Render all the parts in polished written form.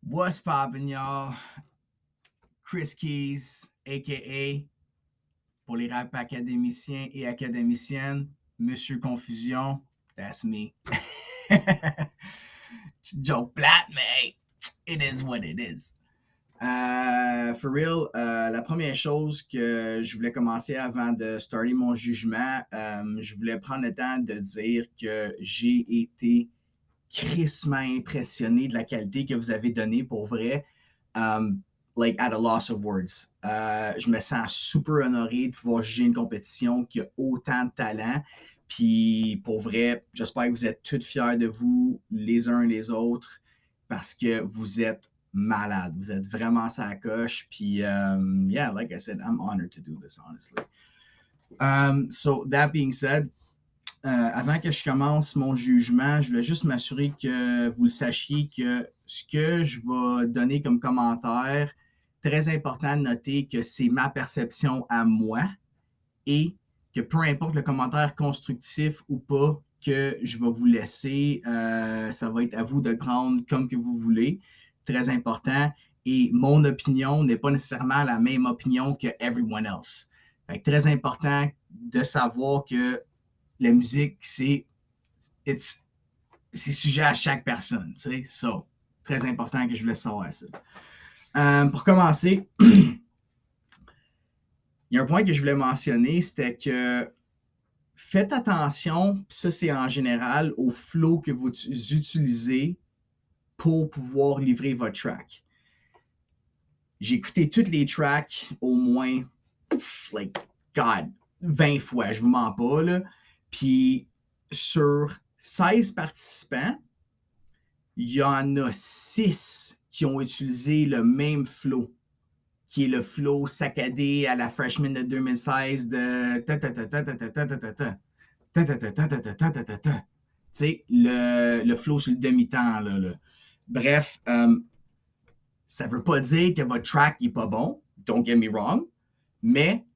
What's poppin', y'all? Chris Keys, a.k.a. pour les rap académiciens et académiciennes, Monsieur Confusion, that's me. Joke plate, mais it is what it is. For real, la première chose que je voulais commencer avant de starter mon jugement, je voulais prendre le temps de dire que j'ai été crissement impressionné de la qualité que vous avez donnée pour vrai. Like at a loss of words. Je me sens super honoré de pouvoir juger une compétition qui a autant de talent. Puis pour vrai, j'espère que vous êtes tous fiers de vous, les uns les autres, parce que vous êtes malades. Vous êtes vraiment sa coche. Puis, yeah, like I said, I'm honored to do this, honestly. So, that being said, avant que je commence mon jugement, je voulais juste m'assurer que vous le sachiez que ce que je vais donner comme commentaire, très important de noter que c'est ma perception à moi et que peu importe le commentaire constructif ou pas que je vais vous laisser, ça va être à vous de le prendre comme que vous voulez. Très important. Et mon opinion n'est pas nécessairement la même opinion que everyone else. Fait que très important de savoir que la musique, c'est sujet à chaque personne, tu sais. So, très important que je voulais savoir ça. Pour commencer, il y a un point que je voulais mentionner, c'était que faites attention, ça c'est en général, au flow que vous utilisez pour pouvoir livrer votre track. J'ai écouté toutes les tracks au moins, like, God, 20 fois, je vous mens pas, là. Puis sur 16 participants, il y en a 6 qui ont utilisé le même flow, qui est le flow saccadé à la freshman de 2016 de tu sais, le flow sur le demi-temps. Là. Bref, ça ne veut pas dire que votre track n'est pas bon, don't get me wrong, mais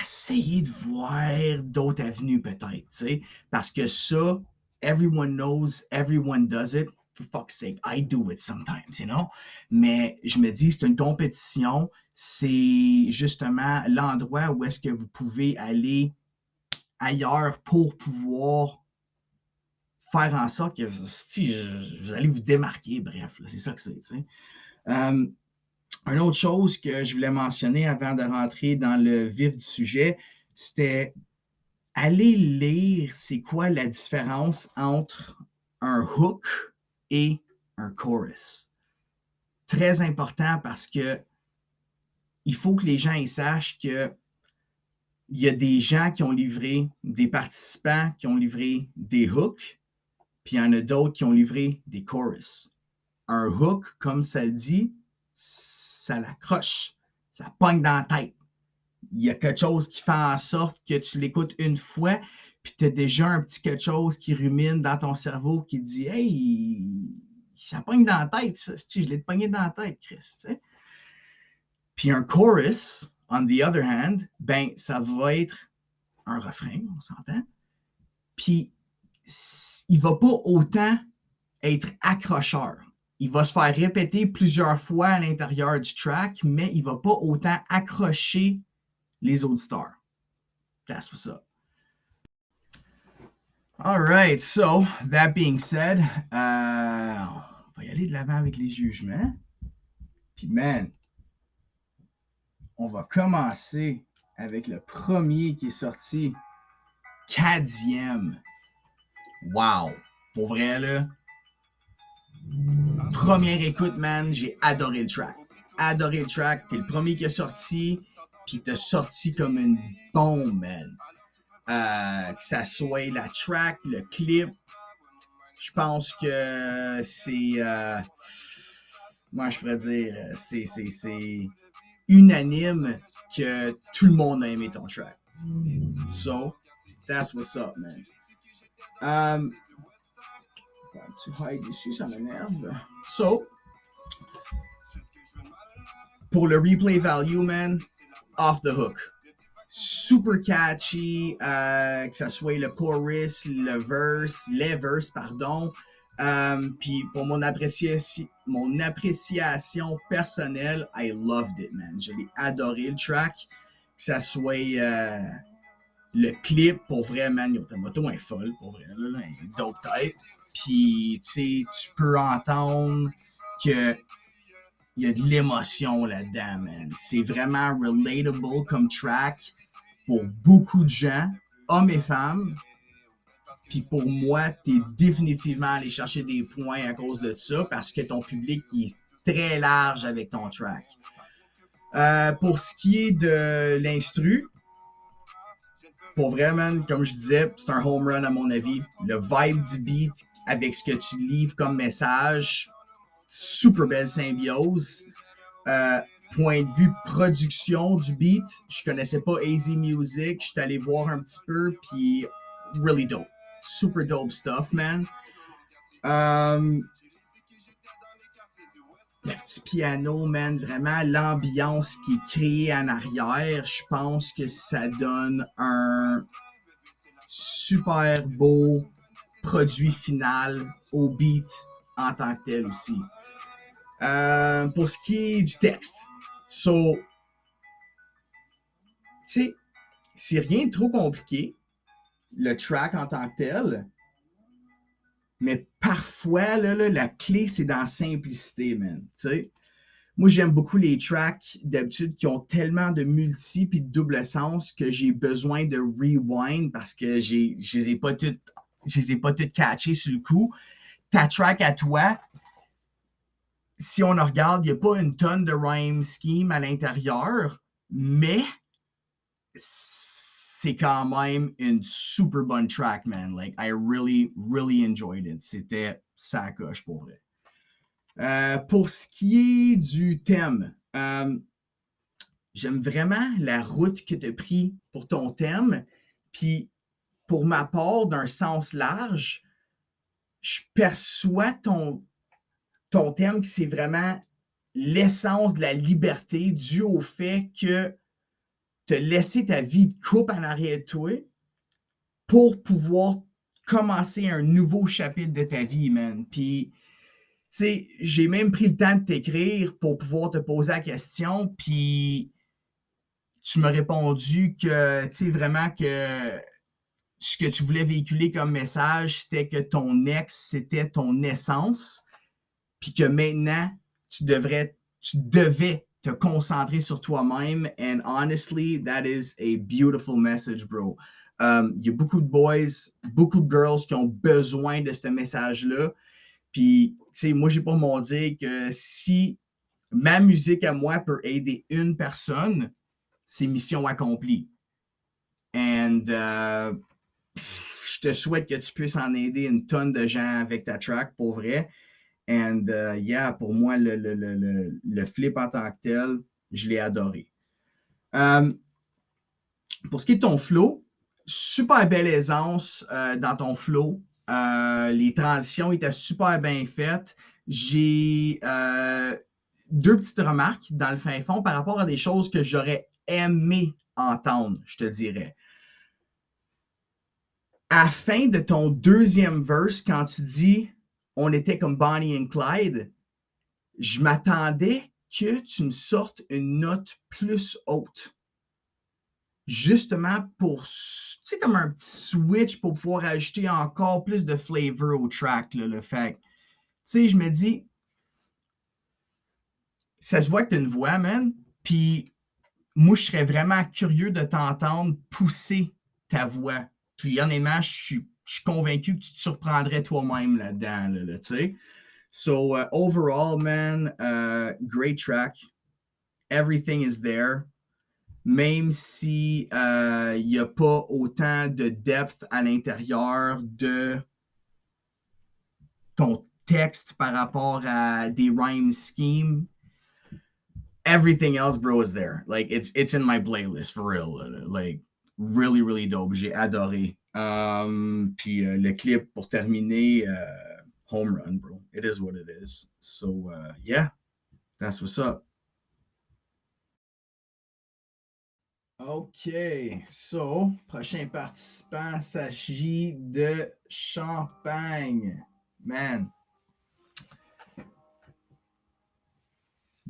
essayez de voir d'autres avenues peut-être, tu sais, parce que ça, everyone knows, everyone does it. For fuck's sake, I do it sometimes, you know? Mais je me dis, c'est une compétition, c'est justement l'endroit où est-ce que vous pouvez aller ailleurs pour pouvoir faire en sorte que si, vous allez vous démarquer, bref, là, c'est ça que c'est, tu sais. Une autre chose que je voulais mentionner avant de rentrer dans le vif du sujet, c'était aller lire c'est quoi la différence entre un hook et un chorus. Très important parce que il faut que les gens ils sachent que il y a des gens qui ont livré, des participants qui ont livré des hooks, puis il y en a d'autres qui ont livré des chorus. Un hook, comme ça le dit, ça l'accroche, ça pogne dans la tête. Il y a quelque chose qui fait en sorte que tu l'écoutes une fois, puis tu as déjà un petit quelque chose qui rumine dans ton cerveau qui dit Hey, ça pogne dans la tête, ça. Je l'ai pogné dans la tête, Chris. Tu sais? Puis un chorus, on the other hand, ben, ça va être un refrain, on s'entend. Puis il va pas autant être accrocheur. Il va se faire répéter plusieurs fois à l'intérieur du track, mais il va pas autant accrocher les auditeurs. That's what's up. All right, so that being said, on va y aller de l'avant avec les jugements. Puis man, on va commencer avec le premier qui est sorti, 4e. Wow, pour vrai là. Première écoute, man, j'ai adoré le track. Adoré le track, t'es le premier qui est sorti, puis t'as sorti comme une bombe, man. Que ça soit la track, le clip, je pense que c'est, moi je pourrais dire, c'est unanime que tout le monde a aimé ton track. So, that's what's up, man. Un petit hide ici, ça m'énerve. So, pour le replay value, man, off the hook. Super catchy, que ça soit le chorus, les verses, pardon. Puis pour mon appréciation personnelle, I loved it, man. Je l'ai adoré le track. Que ça soit le clip, pour vrai, man, ta moto est folle, pour vrai, là, elle est dope tête. Puis, tu sais, tu peux entendre que il y a de l'émotion là-dedans, man. C'est vraiment relatable comme track pour beaucoup de gens, hommes et femmes. Puis pour moi, t'es définitivement allé chercher des points à cause de ça parce que ton public est très large avec ton track. Pour ce qui est de l'instru, pour vrai, man, comme je disais, c'est un home run à mon avis. Le vibe du beat avec ce que tu livres comme message, super belle symbiose. Point de vue production du beat, je connaissais pas AZ Music, je suis allé voir un petit peu, puis really dope. Super dope stuff, man. Le petit piano, man, vraiment l'ambiance qui est créée en arrière, je pense que ça donne un super beau produit final au beat en tant que tel aussi. Pour ce qui est du texte, tu sais, c'est rien de trop compliqué, le track en tant que tel, mais parfois, là, la clé, c'est dans la simplicité, man. Tu sais, moi, j'aime beaucoup les tracks d'habitude qui ont tellement de multi puis de double sens que j'ai besoin de rewind parce que je les ai pas toutes catchées sur le coup. Ta track à toi, si on en regarde, il n'y a pas une tonne de rhyme scheme à l'intérieur, mais c'est quand même une super bonne track, man. Like, I really, really enjoyed it. C'était sa coche pour vrai. Pour ce qui est du thème, j'aime vraiment la route que tu as pris pour ton thème. Puis, pour ma part, d'un sens large, je perçois ton thème que c'est vraiment l'essence de la liberté due au fait que tu as laissé ta vie de couple en arrière de toi pour pouvoir commencer un nouveau chapitre de ta vie, man. Puis, tu sais, j'ai même pris le temps de t'écrire pour pouvoir te poser la question, puis tu m'as répondu que, tu sais, vraiment que ce que tu voulais véhiculer comme message, c'était que ton ex, c'était ton essence, puis que maintenant, tu devais te concentrer sur toi-même. And honestly, that is a beautiful message, bro. Il y a beaucoup de boys, beaucoup de girls qui ont besoin de ce message-là. Puis, tu sais, moi, j'ai pour mon dire que si ma musique à moi peut aider une personne, c'est mission accomplie. And je te souhaite que tu puisses en aider une tonne de gens avec ta track, pour vrai. And yeah, pour moi, le flip en tant que tel, je l'ai adoré. Pour ce qui est de ton flow, super belle aisance dans ton flow. Les transitions étaient super bien faites. J'ai deux petites remarques dans le fin fond par rapport à des choses que j'aurais aimé entendre, je te dirais. À la fin de ton deuxième verse, quand tu dis on était comme Bonnie et Clyde, je m'attendais que tu me sortes une note plus haute. Justement pour, tu sais, comme un petit switch pour pouvoir ajouter encore plus de flavor au track, là, le fait. Tu sais, je me dis, ça se voit que tu as une voix, man, puis moi, je serais vraiment curieux de t'entendre pousser ta voix. Puis honnêtement, je suis convaincu que tu te surprendrais toi-même là-dedans, là, tu sais. So, overall, man, great track. Everything is there. Même si il n'y a pas autant de depth à l'intérieur de ton texte par rapport à des rhyme schemes, everything else, bro, is there. Like, it's in my playlist, for real. Like, really, really dope. J'ai adoré. Puis le clip, pour terminer, home run, bro. It is what it is. So, yeah, that's what's up. OK. So, prochain participant s'agit de Champagne. man.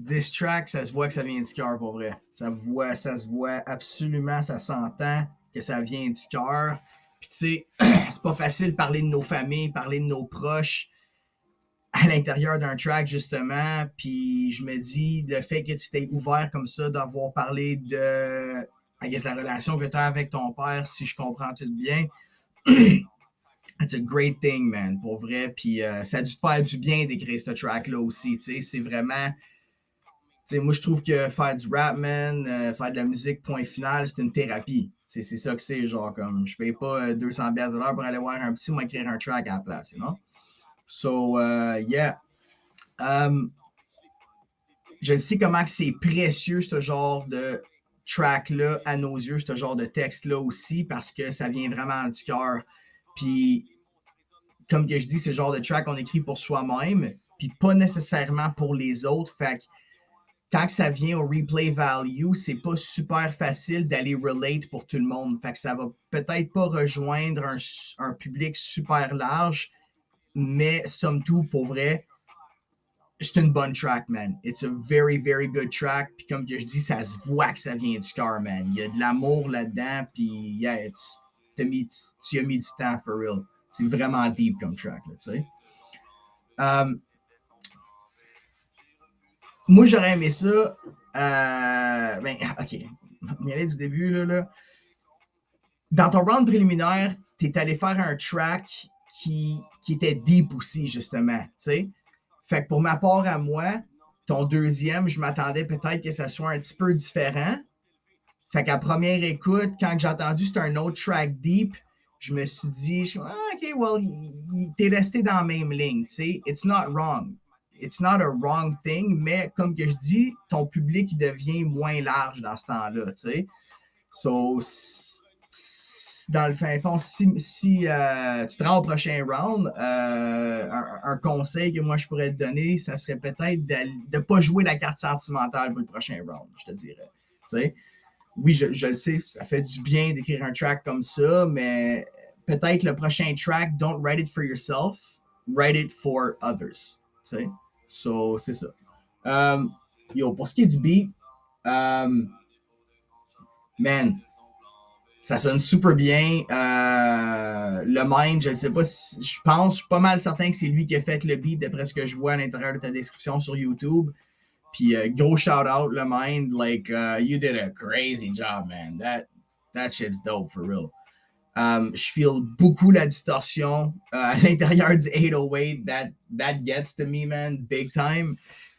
This track, ça se voit que ça vient du cœur, pour vrai. Ça se voit absolument, ça s'entend que ça vient du cœur. Puis tu sais, c'est pas facile de parler de nos familles, parler de nos proches à l'intérieur d'un track, justement. Puis je me dis, le fait que tu t'es ouvert comme ça, d'avoir parlé de, I guess, la relation que tu as avec ton père, si je comprends tout bien, it's a great thing, man, pour vrai. Puis ça a dû te faire du bien d'écrire ce track-là aussi, tu sais. C'est vraiment... T'sais, moi, je trouve que faire du rap, man, faire de la musique, point final, c'est une thérapie. C'est ça que c'est, genre, comme, je paye pas 200$ de l'heure pour aller voir un psy ou m'écrire un track à la place, you know? So, yeah. Je le sais comment que c'est précieux, ce genre de track-là, à nos yeux, ce genre de texte-là aussi, parce que ça vient vraiment du cœur. Puis, comme que je dis, c'est le genre de track qu'on écrit pour soi-même, puis pas nécessairement pour les autres. Fait que, quand ça vient au replay value, c'est pas super facile d'aller relate pour tout le monde. Fait que ça va peut-être pas rejoindre un public super large, mais somme toute, pour vrai, c'est une bonne track, man. It's a very, very good track. Puis comme que je dis, ça se voit que ça vient du cœur, man. Il y a de l'amour là-dedans, puis yeah, tu as mis du temps, for real. C'est vraiment deep comme track, là, tu sais. Moi, j'aurais aimé ça. Ben, OK. On y aller du début, là. Dans ton round préliminaire, t'es allé faire un track qui était deep aussi, justement, tu sais. Fait que pour ma part à moi, ton deuxième, je m'attendais peut-être que ça soit un petit peu différent. Fait qu'à première écoute, quand j'ai entendu c'était un autre track deep, je me suis dit, OK, well, t'es resté dans la même ligne, tu sais. It's not wrong. It's not a wrong thing, mais comme que je dis, ton public devient moins large dans ce temps-là, tu sais. So, dans le fin fond, si tu te rends au prochain round, un conseil que moi je pourrais te donner, ça serait peut-être de ne pas jouer la carte sentimentale pour le prochain round, je te dirais. Tu sais, oui, je le sais, ça fait du bien d'écrire un track comme ça, mais peut-être le prochain track, don't write it for yourself, write it for others. Tu sais, so, c'est ça. Yo, pour ce qui est du beat, man, ça sonne super bien. Le Mind, je ne sais pas si. Je suis pas mal certain que c'est lui qui a fait le beat d'après ce que je vois à l'intérieur de ta description sur YouTube. Puis gros shout out, Le Mind. Like, you did a crazy job, man. That shit's dope for real. Je feel beaucoup la distorsion à l'intérieur du 808. That gets to me, man, big time.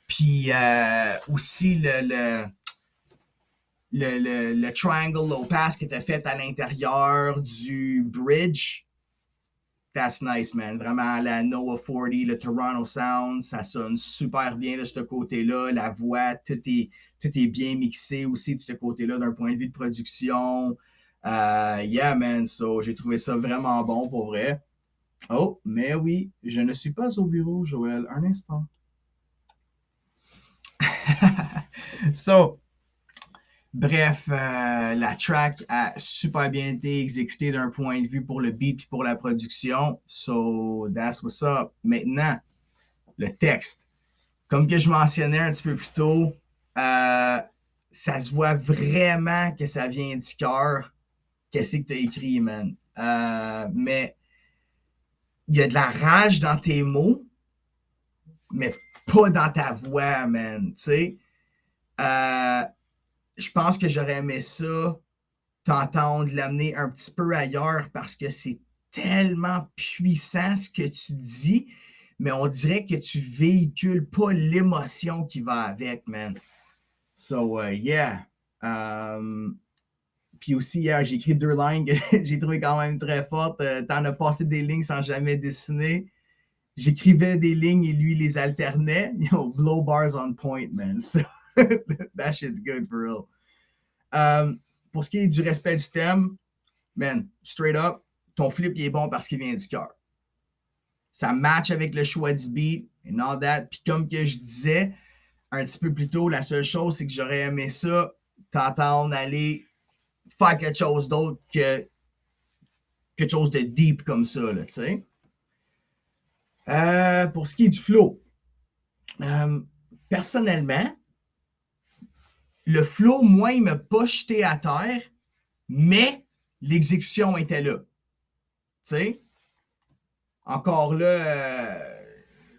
Puis aussi le triangle low pass que tu as fait à l'intérieur du bridge, that's nice, man. Vraiment, la Noah 40, le Toronto Sound, ça sonne super bien de ce côté-là. La voix, tout est bien mixé aussi de ce côté-là d'un point de vue de production. Yeah, man. So, j'ai trouvé ça vraiment bon pour vrai. Oh, mais oui, je ne suis pas au bureau, Joël. Un instant. So, bref, la track a super bien été exécutée d'un point de vue pour le beat et pour la production. So, that's what's up. Maintenant, le texte. Comme que je mentionnais un petit peu plus tôt, ça se voit vraiment que ça vient du cœur. Qu'est-ce que tu as écrit, man? Mais il y a de la rage dans tes mots, mais pas dans ta voix, man. Tu sais? Je pense que j'aurais aimé ça, t'entendre l'amener un petit peu ailleurs parce que c'est tellement puissant ce que tu dis, mais on dirait que tu véhicules pas l'émotion qui va avec, man. So, yeah. Puis aussi, hier, j'ai écrit 2 lignes que j'ai trouvé quand même très fortes. T'en as passé des lignes sans jamais dessiner. J'écrivais des lignes et lui les alternait. Yo, blow bars on point, man. So, that shit's good for real. Pour ce qui est du respect du thème, man, straight up, ton flip il est bon parce qu'il vient du cœur. Ça match avec le choix du beat and all that. Puis comme que je disais un petit peu plus tôt, la seule chose, c'est que j'aurais aimé ça, t'entendre aller faire quelque chose d'autre que quelque chose de deep comme ça, là, tu sais. Pour ce qui est du flow, personnellement, le flow, moi, il m'a pas jeté à terre, mais l'exécution était là. Tu sais? Encore là,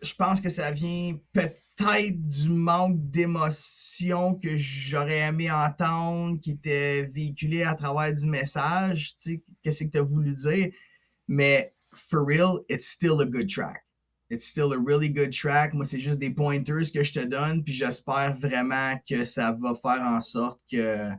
je pense que ça vient peut-être du manque d'émotion que j'aurais aimé entendre, qui était véhiculé à travers du message. Tu sais, qu'est-ce que tu as voulu dire? Mais for real, it's still a good track. It's still a really good track. Moi, c'est juste des pointers que je te donne, puis j'espère vraiment que ça va faire en sorte que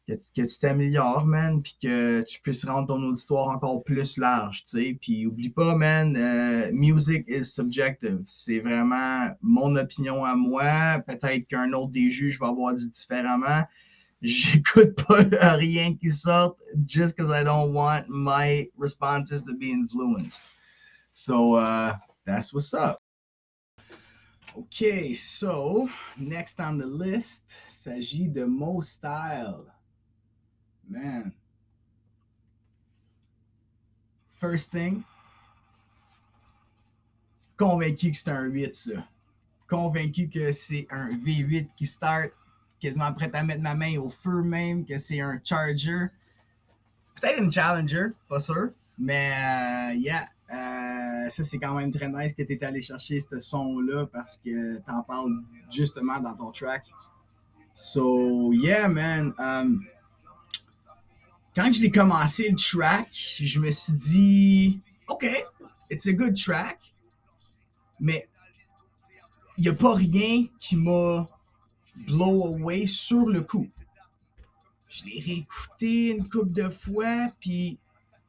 tu t'améliores, man, puis que tu puisses rendre ton auditoire encore plus large, tu sais. Puis oublie pas, man, music is subjective. C'est vraiment mon opinion à moi. Peut-être qu'un autre des juges va avoir dit différemment. J'écoute pas rien qui sorte just because I don't want my responses to be influenced. So, that's what's up. Okay, so next on the list s'agit de Mo Style. Man. First thing, convaincu que c'est un 8, ça. Convaincu que c'est un V8 qui start, quasiment prêt à mettre ma main au feu même, que c'est un Charger. Peut-être une Challenger, pas sûr. Mais, yeah, ça, c'est quand même très nice que tu es allé chercher ce son-là parce que tu en parles justement dans ton track. So, yeah, man. Quand je l'ai commencé le track, je me suis dit, OK, it's a good track, mais il n'y a pas rien qui m'a blow away sur le coup. Je l'ai réécouté une couple de fois, puis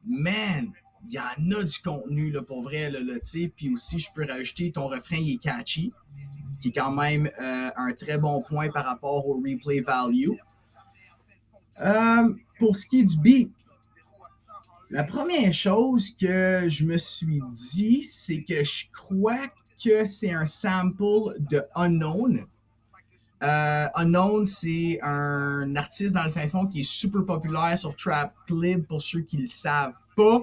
man, il y en a du contenu là, pour vrai, là, puis aussi je peux rajouter ton refrain, il est catchy, qui est quand même un très bon point par rapport au replay value. Pour ce qui est du beat, la première chose que je me suis dit, c'est que je crois que c'est un sample de Unknown. Unknown, c'est un artiste dans le fin fond qui est super populaire sur Trap Clip pour ceux qui ne le savent pas.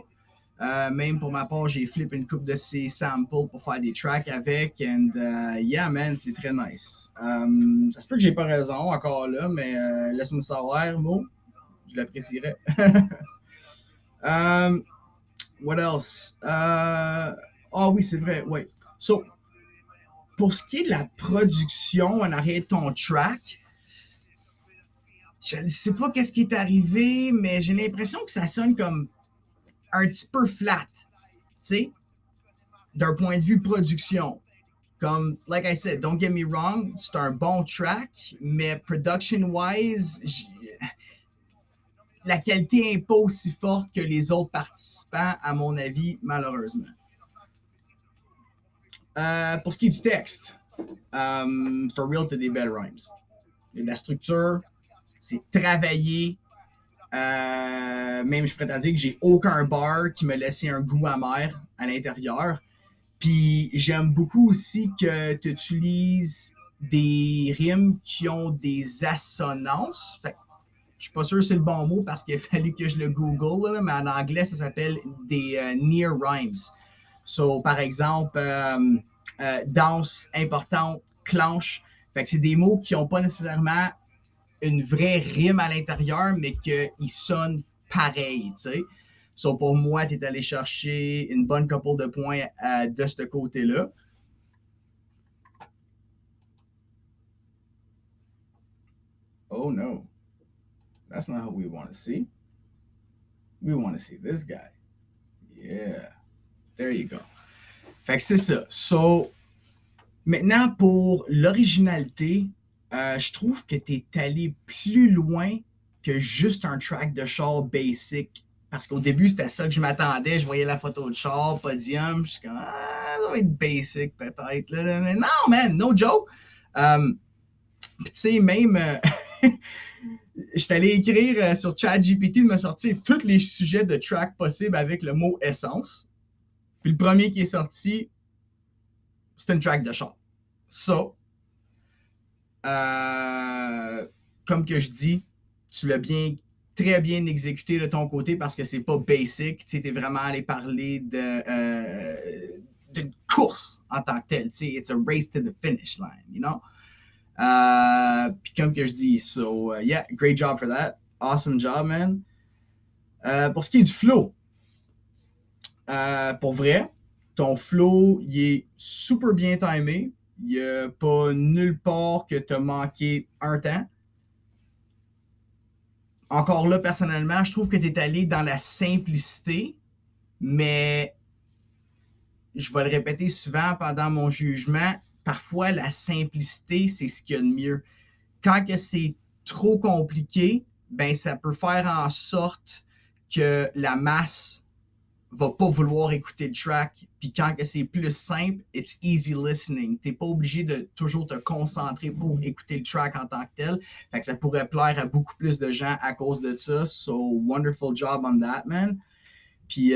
Même pour ma part, j'ai flippé une coupe de ses samples pour faire des tracks avec. And yeah, man, c'est très nice. Ça se peut que j'ai pas raison encore là, mais laisse-moi savoir, Mo. Je l'apprécierais. What else? Oui, c'est vrai, ouais. So, pour ce qui est de la production en arrière de ton track, je ne sais pas qu'est-ce qui est arrivé, mais j'ai l'impression que ça sonne comme un petit peu flat, tu sais, d'un point de vue production. Comme, like I said, don't get me wrong, c'est un bon track, mais production-wise, la qualité n'est pas aussi forte que les autres participants, à mon avis, malheureusement. Pour ce qui est du texte, for real, t'as des belles rhymes. La structure, c'est travaillé. Même je pourrais te dire que j'ai aucun bar qui me laissait un goût amer à l'intérieur. Puis j'aime beaucoup aussi que tu utilises des rimes qui ont des assonances. Fait, je suis pas sûr que c'est le bon mot parce qu'il a fallu que je le google, là, mais en anglais, ça s'appelle des near rhymes. So, par exemple, danse, importante, clenche. Fait que c'est des mots qui n'ont pas nécessairement une vraie rime à l'intérieur, mais qu'ils sonnent pareil, tu sais. So, pour moi, tu es allé chercher une bonne couple de points de ce côté-là. Oh no. That's not what we want to see. We want to see this guy. Yeah. There you go. Fait que c'est ça. So, maintenant, pour l'originalité, je trouve que tu es allé plus loin que juste un track de char basic. Parce qu'au début, c'était ça que je m'attendais. Je voyais la photo de char, podium. Je suis comme, ça va être basic peut-être. Là. Mais non, man, no joke. Puis tu sais, même, je suis allé écrire sur ChatGPT de me sortir tous les sujets de track possibles avec le mot essence. Puis le premier qui est sorti, c'est une track de char. So, comme que je dis, tu l'as très bien exécuté de ton côté parce que c'est pas basic. Tu es vraiment allé parler d'une course en tant que telle. It's a race to the finish line, you know? Puis comme que je dis, so yeah, great job for that. Awesome job, man. Pour ce qui est du flow, pour vrai, ton flow, il est super bien timé. Il n'y a pas nulle part que tu as manqué un temps. Encore là, personnellement, je trouve que tu es allé dans la simplicité, mais je vais le répéter souvent pendant mon jugement, parfois la simplicité, c'est ce qu'il y a de mieux. Quand que c'est trop compliqué, ben ça peut faire en sorte que la masse va pas vouloir écouter le track. Puis quand que c'est plus simple, it's easy listening. T'es pas obligé de toujours te concentrer pour écouter le track en tant que tel. Fait que ça pourrait plaire à beaucoup plus de gens à cause de ça. So, wonderful job on that, man. Puis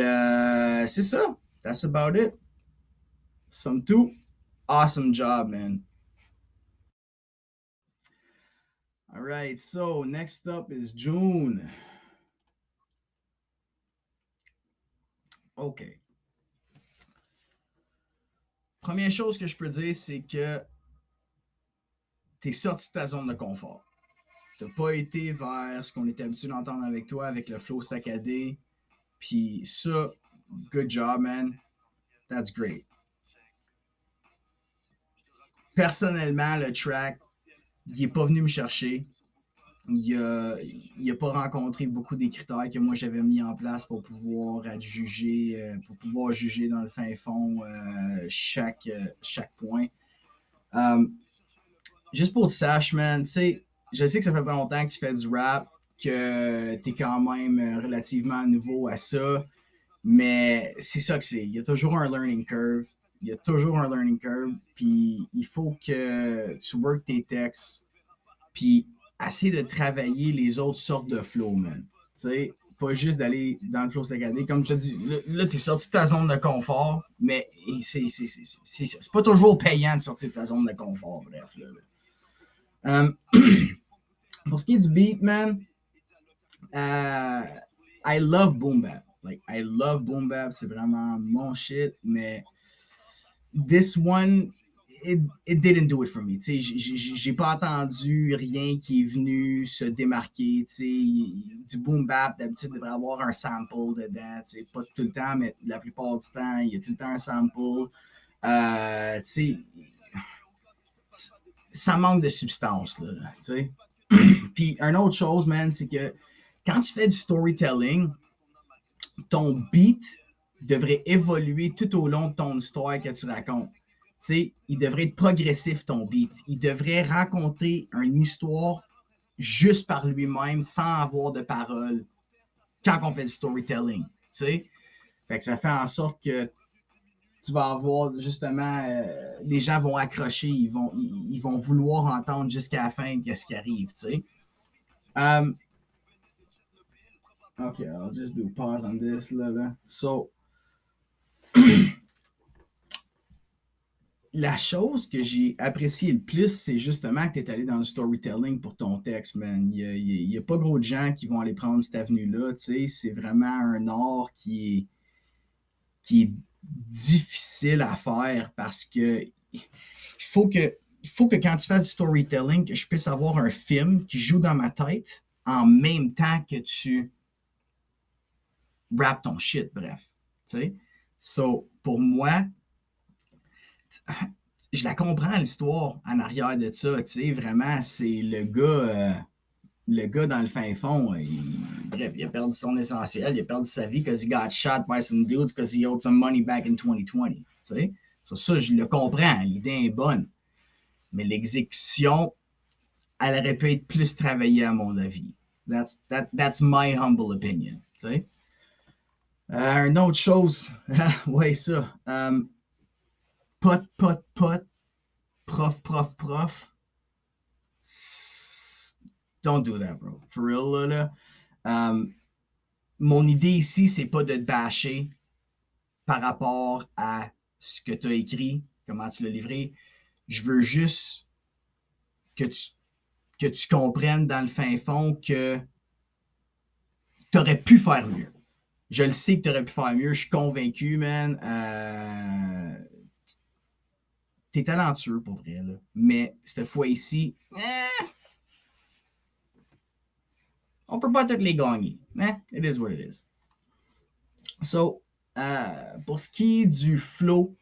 c'est ça. That's about it. Somme tout, awesome job, man. All right, so next up is June. OK. Première chose que je peux dire, c'est que tu es sorti de ta zone de confort. Tu n'as pas été vers ce qu'on était habitué d'entendre avec toi, avec le flow saccadé. Puis ça, good job, man. That's great. Personnellement, le track, il n'est pas venu me chercher. Il n'a pas rencontré beaucoup des critères que moi j'avais mis en place pour pouvoir juger, dans le fin fond chaque point. Juste pour que tu saches, man, tu sais, je sais que ça fait pas longtemps que tu fais du rap, que tu es quand même relativement nouveau à ça, mais c'est ça que c'est. Il y a toujours un learning curve. Puis il faut que tu work tes textes, puis essayer de travailler les autres sortes de flow, man. Tu sais, pas juste d'aller dans le flow saccadé. Comme je te dis, là, t'es sorti de ta zone de confort, mais c'est pas toujours payant de sortir de ta zone de confort, bref. Pour ce qui est du beat, man, I love boom bap. Like, I love boom bap, c'est vraiment mon shit, mais this one, it didn't do it for me. J'ai pas entendu rien qui est venu se démarquer. Du boom bap, d'habitude, il devrait avoir un sample dedans. Pas tout le temps, mais la plupart du temps, il y a tout le temps un sample. Ça manque de substance. Là, puis, une autre chose, man, c'est que quand tu fais du storytelling, ton beat devrait évoluer tout au long de ton histoire que tu racontes. Il devrait être progressif, ton beat. Il devrait raconter une histoire juste par lui-même, sans avoir de paroles, quand on fait du storytelling. Fait que ça fait en sorte que tu vas avoir, justement, les gens vont accrocher, ils vont vouloir entendre jusqu'à la fin qu'est-ce qui arrive. OK, I'll just do pause on this. Là. So, la chose que j'ai appréciée le plus, c'est justement que tu es allé dans le storytelling pour ton texte, man. Il n'y a pas gros de gens qui vont aller prendre cette avenue-là. C'est vraiment un art qui est difficile à faire parce que il faut que quand tu fasses du storytelling, que je puisse avoir un film qui joue dans ma tête en même temps que tu rap ton shit, bref. So, pour moi, je la comprends, l'histoire en arrière de ça. Vraiment, c'est le gars dans le fin fond. Bref, il a perdu son essentiel, il a perdu sa vie because he got shot by some dudes because he owed some money back in 2020. Ça, je le comprends, l'idée est bonne. Mais l'exécution, elle aurait pu être plus travaillée, à mon avis. That's my humble opinion. Une autre chose, ouais, ça. Pot, prof. Don't do that, bro. For real, là. Mon idée ici, c'est pas de te bâcher par rapport à ce que tu as écrit, comment tu l'as livré. Je veux juste que tu comprennes dans le fin fond que tu aurais pu faire mieux. Je le sais que tu aurais pu faire mieux. Je suis convaincu, man. T'es talentueux pour vrai, là. Mais cette fois-ci, on peut pas toutes les gagner. It is what it is. So, pour ce qui est du flow,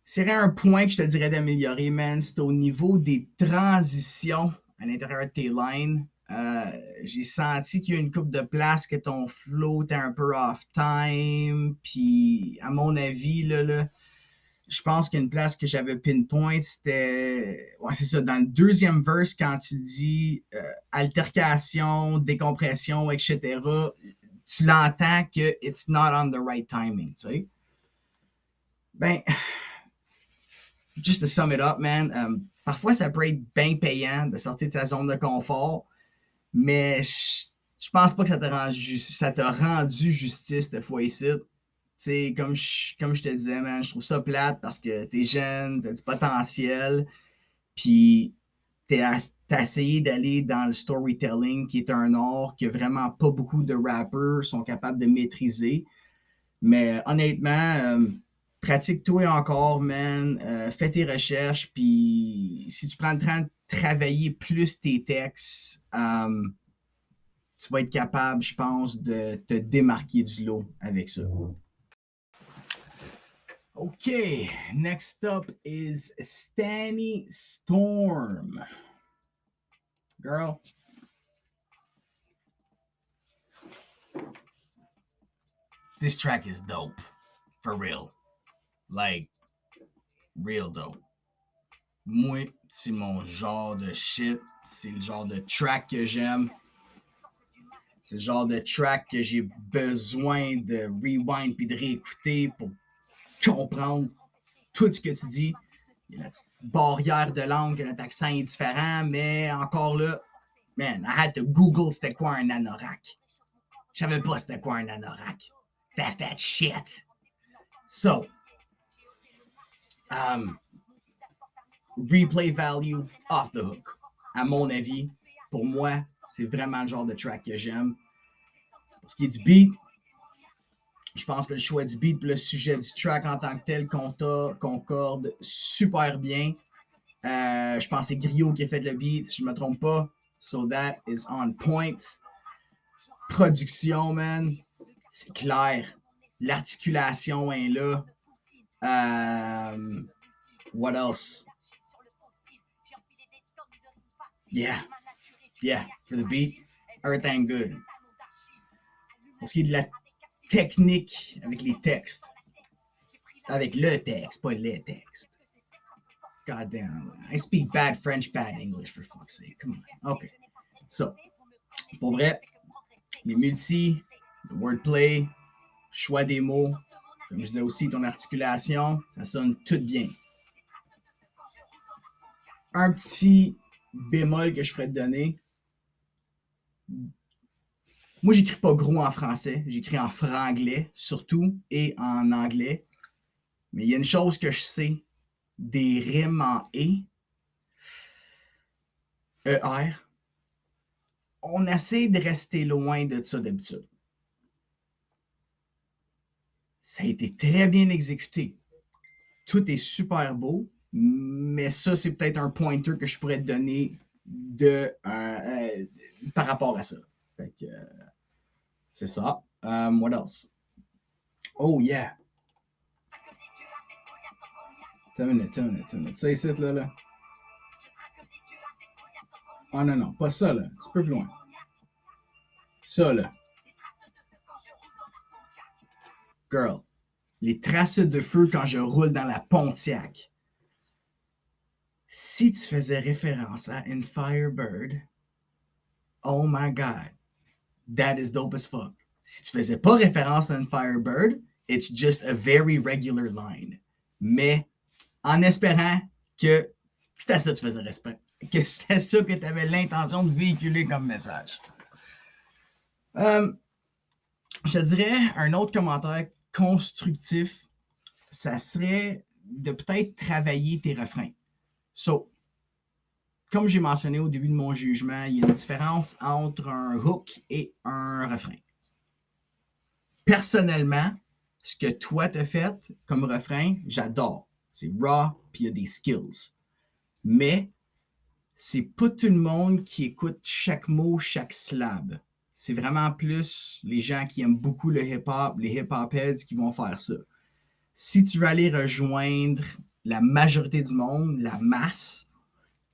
s'il y aurait un point que je te dirais d'améliorer, man, c'est au niveau des transitions à l'intérieur de tes lines. J'ai senti qu'il y a une couple de places que ton flow était un peu off-time. Puis, à mon avis, je pense qu'une place que j'avais pinpoint, c'était. Ouais, c'est ça. Dans le deuxième verse, quand tu dis altercation, décompression, etc., tu l'entends que it's not on the right timing, tu sais. Ben, just to sum it up, man, parfois ça peut être bien payant de sortir de sa zone de confort, mais je pense pas que ça t'a rendu justice cette fois-ci. T'sais, comme je te disais, man, je trouve ça plate parce que t'es jeune, t'as du potentiel, puis t'as essayé d'aller dans le storytelling, qui est un art que vraiment pas beaucoup de rappers sont capables de maîtriser. Mais honnêtement, pratique-toi encore, man. Fais tes recherches, puis si tu prends le temps de travailler plus tes textes, tu vas être capable, je pense, de te démarquer du lot avec ça. Okay, next up is Stanny Storm. Girl. This track is dope. For real. Like, real dope. Moi, c'est mon genre de shit. C'est le genre de track que j'aime. C'est le genre de track que j'ai besoin de rewind puis de réécouter pour comprendre tout ce que tu dis. Il y a la petite barrière de langue, notre accent est différent, mais encore là, man, I had to Google c'était quoi un anorak. Je savais pas c'était quoi un anorak. That's that shit. So, replay value off the hook. À mon avis, pour moi, c'est vraiment le genre de track que j'aime. Pour ce qui est du beat, je pense que le choix du beat et le sujet du track en tant que tel concorde super bien. Je pense que c'est Griot qui a fait le beat, si je ne me trompe pas. So that is on point. Production, man, c'est clair. L'articulation est là. What else? Yeah. Yeah, for the beat, everything good. Pour ce qui est de la technique avec les textes. Avec le texte, pas les textes. God damn. I speak bad French, bad English, for fuck's sake. Come on. Okay. So, pour vrai, les multis, le wordplay, choix des mots, comme je disais aussi, ton articulation, ça sonne tout bien. Un petit bémol que je pourrais te donner. Moi, j'écris pas gros en français, j'écris en franglais surtout et en anglais. Mais il y a une chose que je sais, des rimes en ER, on essaie de rester loin de ça d'habitude. Ça a été très bien exécuté. Tout est super beau, mais ça, c'est peut-être un pointer que je pourrais te donner par rapport à ça. Fait que, c'est ça. What else? Oh yeah! T'as une minute. Ça ici, là. Oh non, pas ça, là. Un petit peu plus loin. Ça, là. Girl. Les traces de feu quand je roule dans la Pontiac. Si tu faisais référence à In Firebird, oh my God, that is dope as fuck. Si tu faisais pas référence à In Firebird, it's just a very regular line. Mais en espérant que c'était ça que tu faisais respect, que c'était ça que tu avais l'intention de véhiculer comme message. Je te dirais un autre commentaire constructif, ça serait de peut-être travailler tes refrains. So, comme j'ai mentionné au début de mon jugement, il y a une différence entre un hook et un refrain. personnellement, ce que toi t'as fait comme refrain, j'adore. C'est raw, puis il y a des skills. Mais c'est pas tout le monde qui écoute chaque mot, chaque syllabe. C'est vraiment plus les gens qui aiment beaucoup le hip-hop, les hip-hop heads qui vont faire ça. Si tu veux aller rejoindre la majorité du monde, la masse,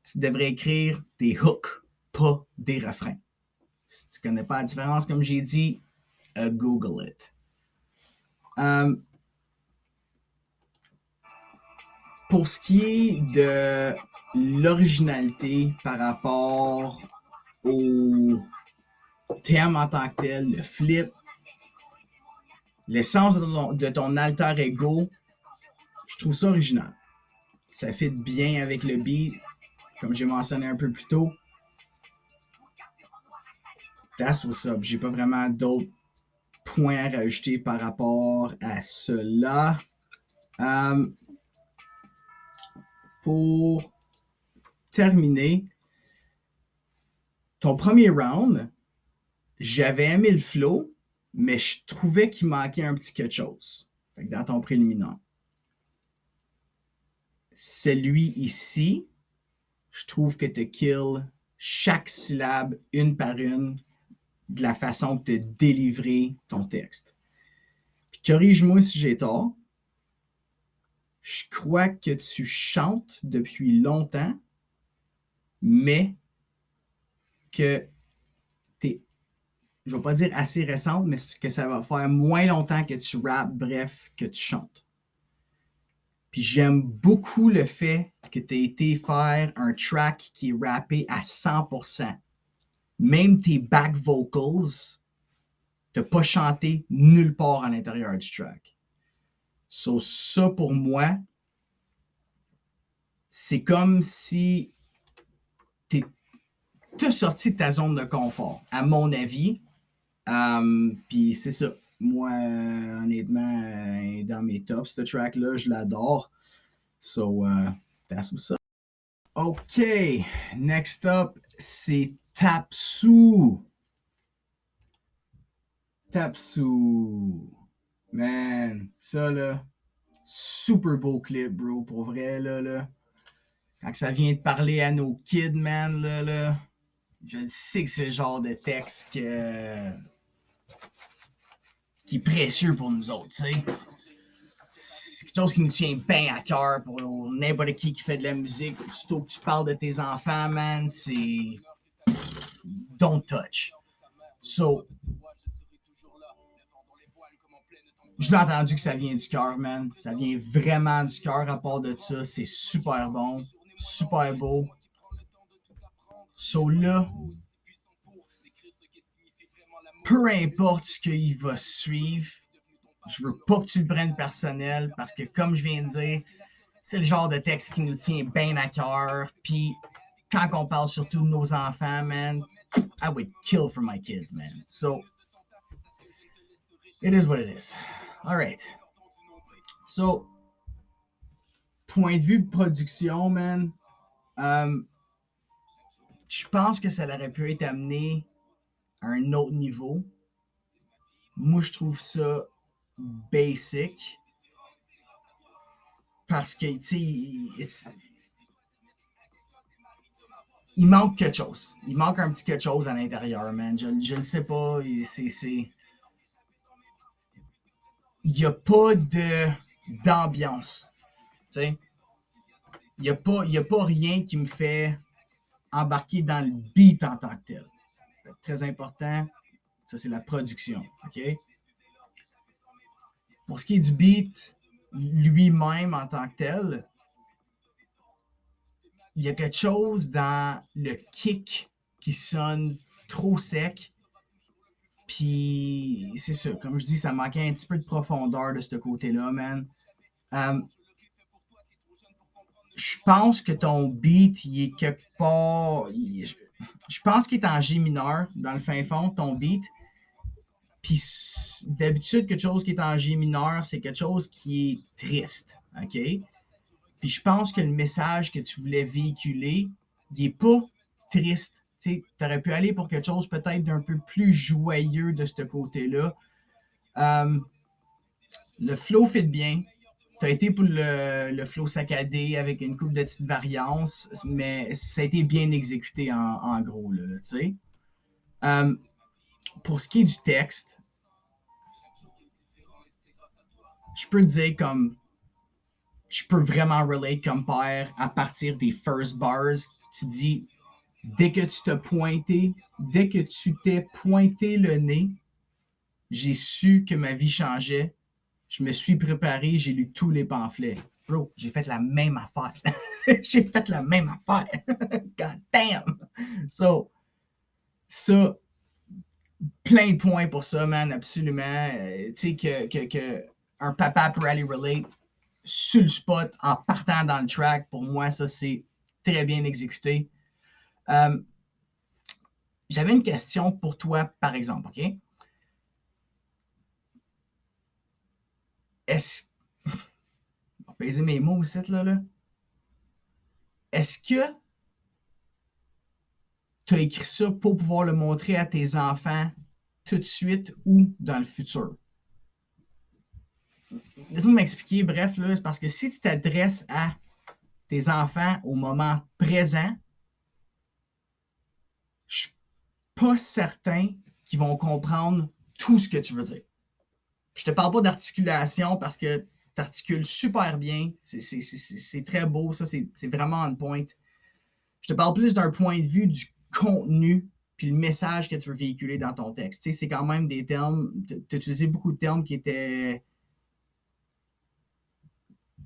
tu devrais écrire des hooks, pas des refrains. Si tu connais pas la différence, comme j'ai dit, Google it. Pour ce qui est de l'originalité par rapport au thème en tant que tel, le flip, l'essence de ton alter ego, je trouve ça original. Ça fit bien avec le beat, comme j'ai mentionné un peu plus tôt. That's what's up. J'ai pas vraiment d'autres points à rajouter par rapport à cela. Pour terminer, ton premier round, j'avais aimé le flow, mais je trouvais qu'il manquait un petit quelque chose. Fait que dans ton préliminaire. Celui ici, je trouve que tu kill chaque syllabe une par une de la façon que tu as délivré ton texte. Puis corrige-moi si j'ai tort. Je crois que tu chantes depuis longtemps, mais que t'es, je ne vais pas dire assez récente, mais que ça va faire moins longtemps que tu rappes, bref, que tu chantes. Puis j'aime beaucoup le fait que tu aies été faire un track qui est rappé à 100%. Même tes back vocals, tu n'as pas chanté nulle part à l'intérieur du track. So, ça, pour moi, c'est comme si tu es sorti de ta zone de confort, à mon avis. Puis c'est ça. Moi, honnêtement, dans mes tops, ce track-là, je l'adore. So, that's what's up. OK. Next up, c'est Tapsu. Tapsu. Man, ça là, super beau clip, bro. Pour vrai, là. Quand ça vient de parler à nos kids, man, là. Je sais que c'est le genre de texte qui est précieux pour nous autres, tu sais. C'est quelque chose qui nous tient bien à cœur pour n'importe qui fait de la musique. Surtout que tu parles de tes enfants, man, c'est don't touch. So, je l'ai entendu que ça vient du cœur, man. Ça vient vraiment du cœur. À part de ça, c'est super bon, super beau. So là, peu importe ce qu'il va suivre, je veux pas que tu le prennes personnel parce que, comme je viens de dire, c'est le genre de texte qui nous tient bien à cœur. Puis, quand on parle surtout de nos enfants, man, I would kill for my kids, man. So, it is what it is. All right. So, point de vue de production, man, je pense que ça aurait pu être amené à un autre niveau. Moi, je trouve ça basic. Parce que, tu sais, il manque quelque chose. Il manque un petit quelque chose à l'intérieur, man. Je ne sais pas. Il n'y a pas d'ambiance. Tu sais, il n'y a pas rien qui me fait embarquer dans le beat en tant que tel. Très important, ça c'est la production. OK? Pour ce qui est du beat lui-même en tant que tel, il y a quelque chose dans le kick qui sonne trop sec. Puis c'est ça, comme je dis, ça manquait un petit peu de profondeur de ce côté-là, man. Je pense que ton beat, il est quelque part. Je pense qu'il est en G mineur, dans le fin fond, ton beat. Puis d'habitude, quelque chose qui est en G mineur, c'est quelque chose qui est triste. OK? Puis je pense que le message que tu voulais véhiculer, il n'est pas triste. Tu aurais pu aller pour quelque chose peut-être d'un peu plus joyeux de ce côté-là. Le flow fit bien. Tu as été pour le flow saccadé avec une couple de petites variances, mais ça a été bien exécuté en gros, là, tu sais. Pour ce qui est du texte, je peux te dire comme je peux vraiment relate comme père à partir des first bars. Tu dis, dès que tu t'es pointé le nez, j'ai su que ma vie changeait. Je me suis préparé, j'ai lu tous les pamphlets. Bro, j'ai fait la même affaire. J'ai fait la même affaire. God damn! So, ça, plein de points pour ça, man, absolument. Tu sais, que un papa peut aller relate sur le spot en partant dans le track. Pour moi, ça, c'est très bien exécuté. J'avais une question pour toi, par exemple, OK? Est-ce... On va peser mes mots aussi, là. Est-ce que tu as écrit ça pour pouvoir le montrer à tes enfants tout de suite ou dans le futur? Laisse-moi m'expliquer. Bref, là, c'est parce que si tu t'adresses à tes enfants au moment présent, je suis pas certain qu'ils vont comprendre tout ce que tu veux dire. Je te parle pas d'articulation parce que tu articules super bien. C'est très beau. Ça, c'est vraiment on point. Je te parle plus d'un point de vue du contenu puis le message que tu veux véhiculer dans ton texte. Tu sais, c'est quand même des termes. Tu as utilisé beaucoup de termes qui étaient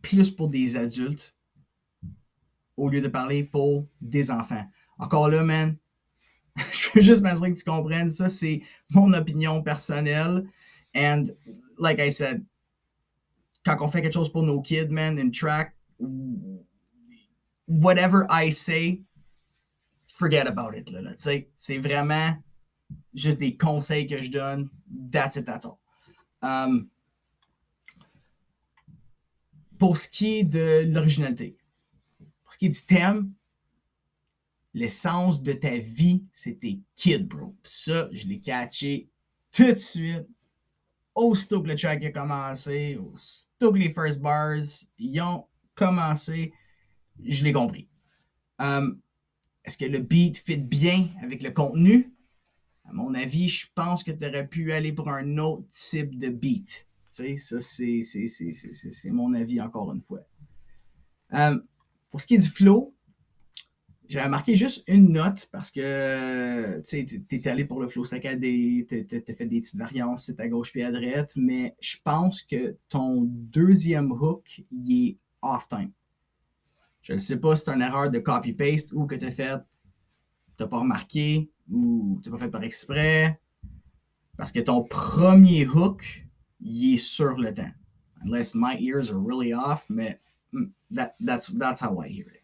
plus pour des adultes au lieu de parler pour des enfants. Encore là, man, je veux juste m'assurer que tu comprennes. Ça, c'est mon opinion personnelle. And like I said, quand on fait quelque chose pour nos kids, man, in track, whatever I say, forget about it. Là, c'est vraiment juste des conseils que je donne. That's it, that's all. Pour ce qui est de l'originalité, pour ce qui est du thème, l'essence de ta vie, c'est tes kids, bro. Ça, je l'ai catché tout de suite. Aussitôt que le track a commencé, aussitôt que les first bars ils ont commencé, je l'ai compris. Est-ce que le beat fit bien avec le contenu? À mon avis, je pense que tu aurais pu aller pour un autre type de beat. Tu sais, ça, c'est mon avis encore une fois. Pour ce qui est du flow, j'avais marqué juste une note parce que tu es allé pour le flow saccadé, tu as fait des petites variances, c'est à gauche puis à droite, mais je pense que ton deuxième hook, il est off-time. Je ne sais pas si c'est une erreur de copy-paste ou que tu as fait, tu n'as pas remarqué ou tu n'as pas fait par exprès, parce que ton premier hook, il est sur le temps. Unless my ears are really off, mais that's how I hear it.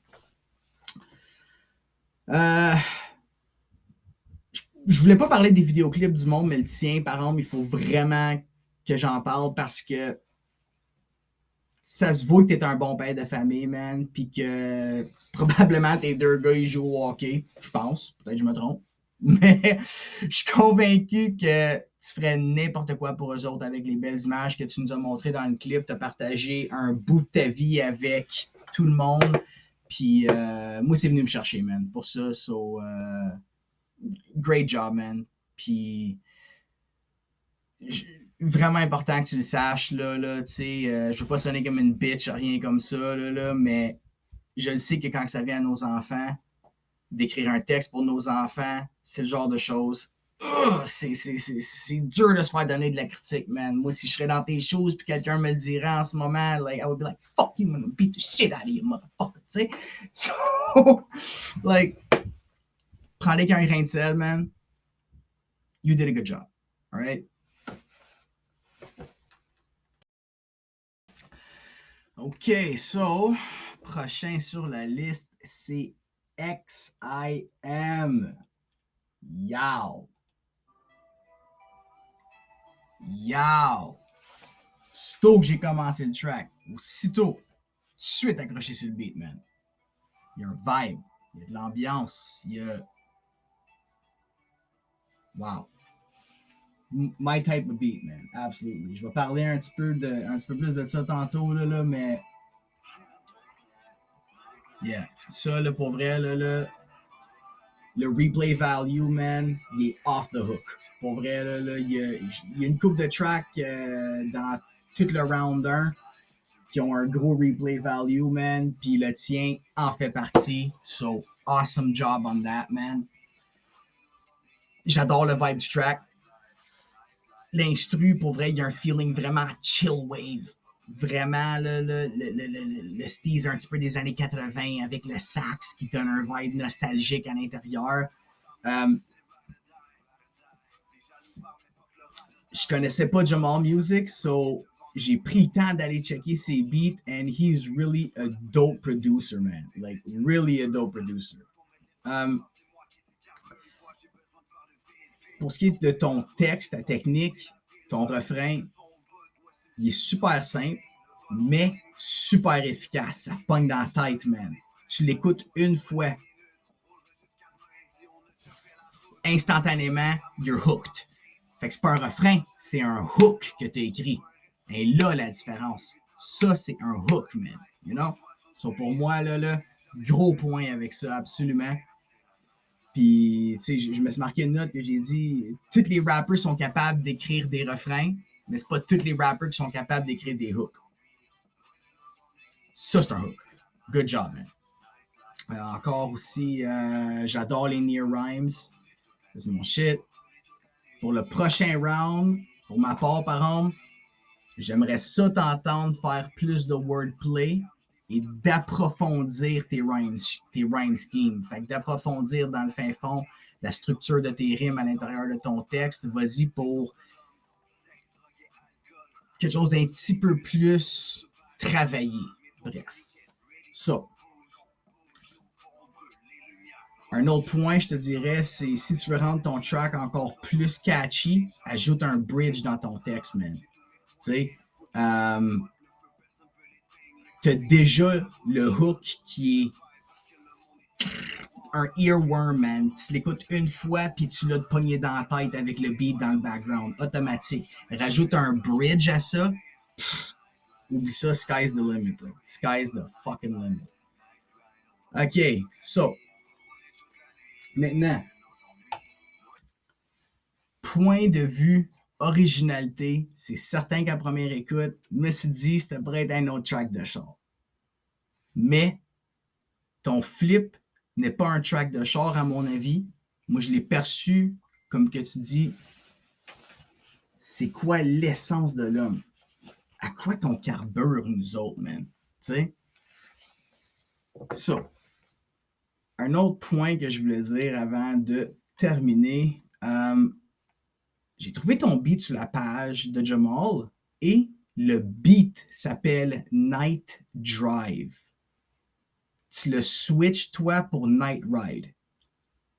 Je voulais pas parler des vidéoclips du monde, mais le tien, par exemple, il faut vraiment que j'en parle parce que ça se voit que t'es un bon père de famille, man, puis que probablement tes deux gars, ils jouent au hockey, je pense. Peut-être que je me trompe. Mais je suis convaincu que tu ferais n'importe quoi pour eux autres avec les belles images que tu nous as montrées dans le clip. Tu as partagé un bout de ta vie avec tout le monde. Puis moi, c'est venu me chercher, man, pour ça. So, great job, man. Puis vraiment important que tu le saches, là tu sais, je veux pas sonner comme une bitch, rien comme ça, mais je le sais que quand ça vient à nos enfants, d'écrire un texte pour nos enfants, c'est le genre de choses. C'est dur de se faire donner de la critique, man. Moi, si je serais dans tes choses puis quelqu'un me le dirait en ce moment, like, I would be like, fuck you, I'm gonna beat the shit out of you, motherfucker, tu sais. So, like, prends-les qu'un grain de sel, man. You did a good job, alright? OK, so, prochain sur la liste, c'est XIM. Yow. Yow. Aussitôt que j'ai commencé le track, aussitôt, tout de suite accroché sur le beat, man. Il y a un vibe, il y a de l'ambiance, il y a... Wow. My type of beat, man. Absolutely. Je vais parler un petit peu plus de ça tantôt, là, mais. Yeah. Ça, là, pour vrai, là, le replay value, man, il est off the hook. Pour vrai, là, il y a une couple de tracks dans tout le round 1 qui ont un gros replay value, man. Puis le tien en fait partie. So, awesome job on that, man. J'adore le vibe du track. L'instru, pour vrai, il y a un feeling vraiment chill wave. Vraiment, le steez un petit peu des années 80 avec le sax qui donne un vibe nostalgique à l'intérieur. Je connaissais pas Jamal Music, so j'ai pris le temps d'aller checker ses beats, and he's really a dope producer, man. Like, really a dope producer. Pour ce qui est de ton texte, ta technique, ton refrain, il est super simple, mais super efficace. Ça pogne dans la tête, man. Tu l'écoutes une fois. Instantanément, you're hooked. Fait que c'est pas un refrain, c'est un hook que tu as écrit. Et là, la différence. Ça, c'est un hook, man. You know? So, pour moi, là, gros point avec ça, absolument. Puis, tu sais, je me suis marqué une note que j'ai dit tous les rappers sont capables d'écrire des refrains, mais c'est pas tous les rappers qui sont capables d'écrire des hooks. Ça, c'est un hook. Good job, man. Encore aussi, j'adore les near rhymes. C'est mon shit. Pour le prochain round, pour ma part, par exemple, j'aimerais ça t'entendre faire plus de wordplay et d'approfondir tes rhyme schemes. Fait que d'approfondir dans le fin fond la structure de tes rimes à l'intérieur de ton texte. Vas-y pour quelque chose d'un petit peu plus travaillé. Bref. Ça. Un autre point, je te dirais, c'est si tu veux rendre ton track encore plus catchy, ajoute un bridge dans ton texte, man. Tu sais, t'as déjà le hook qui est un earworm, man. Tu l'écoutes une fois, puis tu l'as pogné dans la tête avec le beat dans le background, automatique. Rajoute un bridge à ça, oublie ça, sky's the limit, bro. Sky's the fucking limit. OK, so, maintenant, point de vue originalité, c'est certain qu'à première écoute, je me suis dit, c'était pourrait être un autre track de char. Mais, ton flip n'est pas un track de char, à mon avis. Moi, je l'ai perçu comme que tu dis, c'est quoi l'essence de l'homme? À quoi qu'on carbure, nous autres, man? Tu sais? Ça. Un autre point que je voulais dire avant de terminer, j'ai trouvé ton beat sur la page de Jamal et le beat s'appelle Night Drive. Tu le switches, toi, pour Night Ride.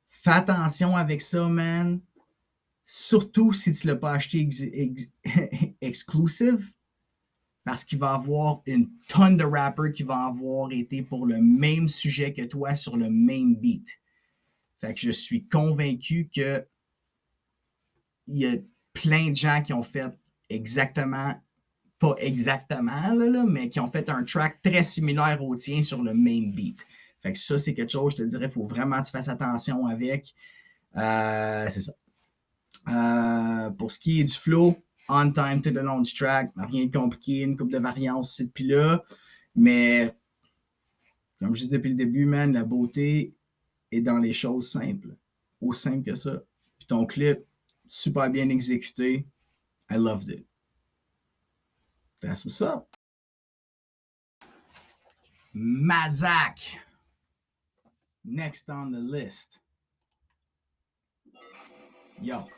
Fais attention avec ça, man. Surtout si tu ne l'as pas acheté exclusive, parce qu'il va y avoir une tonne de rappers qui vont avoir été pour le même sujet que toi sur le même beat. Fait que je suis convaincu que il y a plein de gens qui ont fait exactement, pas exactement, là, mais qui ont fait un track très similaire au tien sur le même beat. Fait que ça, c'est quelque chose, je te dirais, il faut vraiment que tu fasses attention avec. C'est ça. Pour ce qui est du flow, on time tout le long du track, rien de compliqué, une couple de variances ici puis là, mais comme je dis depuis le début, man, la beauté est dans les choses simples. Aussi simple que ça. Puis ton clip, super bien exécuté. I loved it. That's what's up. Mazak. Next on the list. Yo.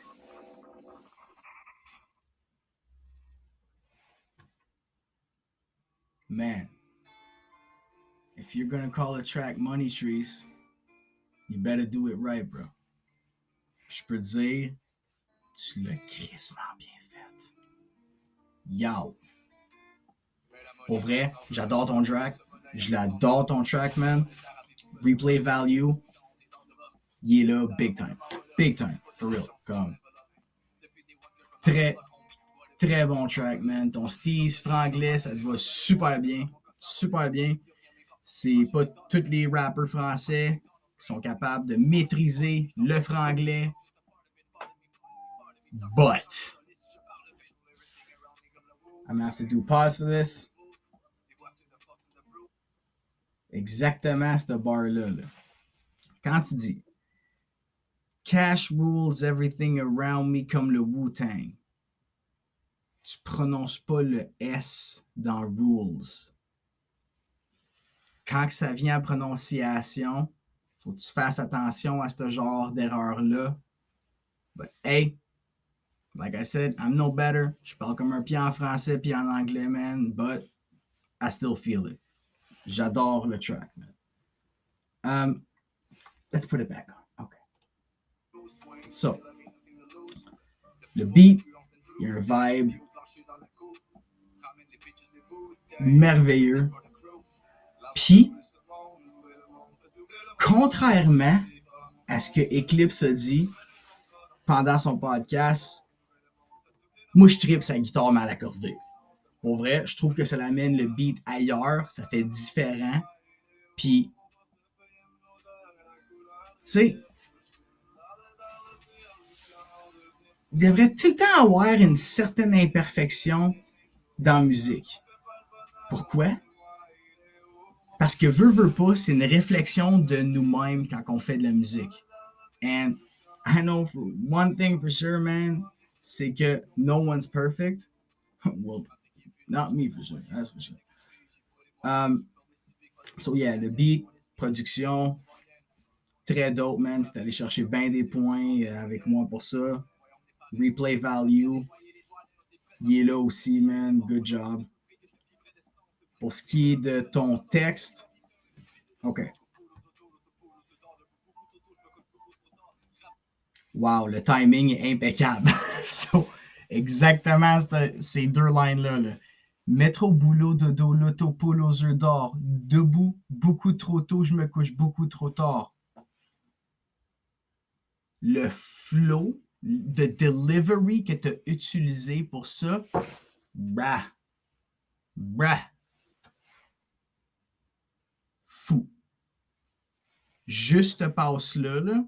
Man. If you're gonna call a track Money Trees, you better do it right, bro. Je peux te dire, tu l'as crissement bien fait. Yo. Pour vrai, j'adore ton track. Je l'adore ton track, man. Replay value, il est là, big time. Big time, for real. Comme. Très, très bon track, man. Ton style franglais, ça te va super bien. Super bien. C'est pas tous les rappers français qui sont capables de maîtriser le franglais. But, I'm gonna have to do pause for this. Exactement cette barre-là. Là. Quand tu dis Cash rules everything around me comme le Wu-Tang, tu prononces pas le S dans rules. Quand ça vient à prononciation, faut que tu fasses attention à ce genre d'erreur-là. But hey, like I said, I'm no better. Je parle comme un pied en français puis en anglais, man, but I still feel it. J'adore le track, man. Let's put it back on. Okay. So, le beat, il y a un vibe merveilleux. Puis, contrairement à ce que Eclipse a dit pendant son podcast, moi je tripe sa guitare mal accordée. Pour vrai, je trouve que ça l'amène le beat ailleurs, ça fait différent. Puis, tu sais, il devrait tout le temps avoir une certaine imperfection dans la musique. Pourquoi? Parce que veut pas, c'est une réflexion de nous-mêmes quand on fait de la musique. And I know for one thing for sure, man, c'est que no one's perfect. Well, not me for sure, that's for sure. So yeah, le beat, production, très dope, man. T'es allé chercher bien des points avec moi pour ça. Replay value, il est là aussi, man. Good job. Pour ce qui est de ton texte, OK. Wow, le timing est impeccable. So, exactement ces deux lines-là. Là. Métro, boulot, dodo, loto, poule aux œufs d'or. Debout, beaucoup trop tôt, je me couche beaucoup trop tard. Le flow, the delivery que tu as utilisé pour ça, brah, fou. Juste passe-là, là,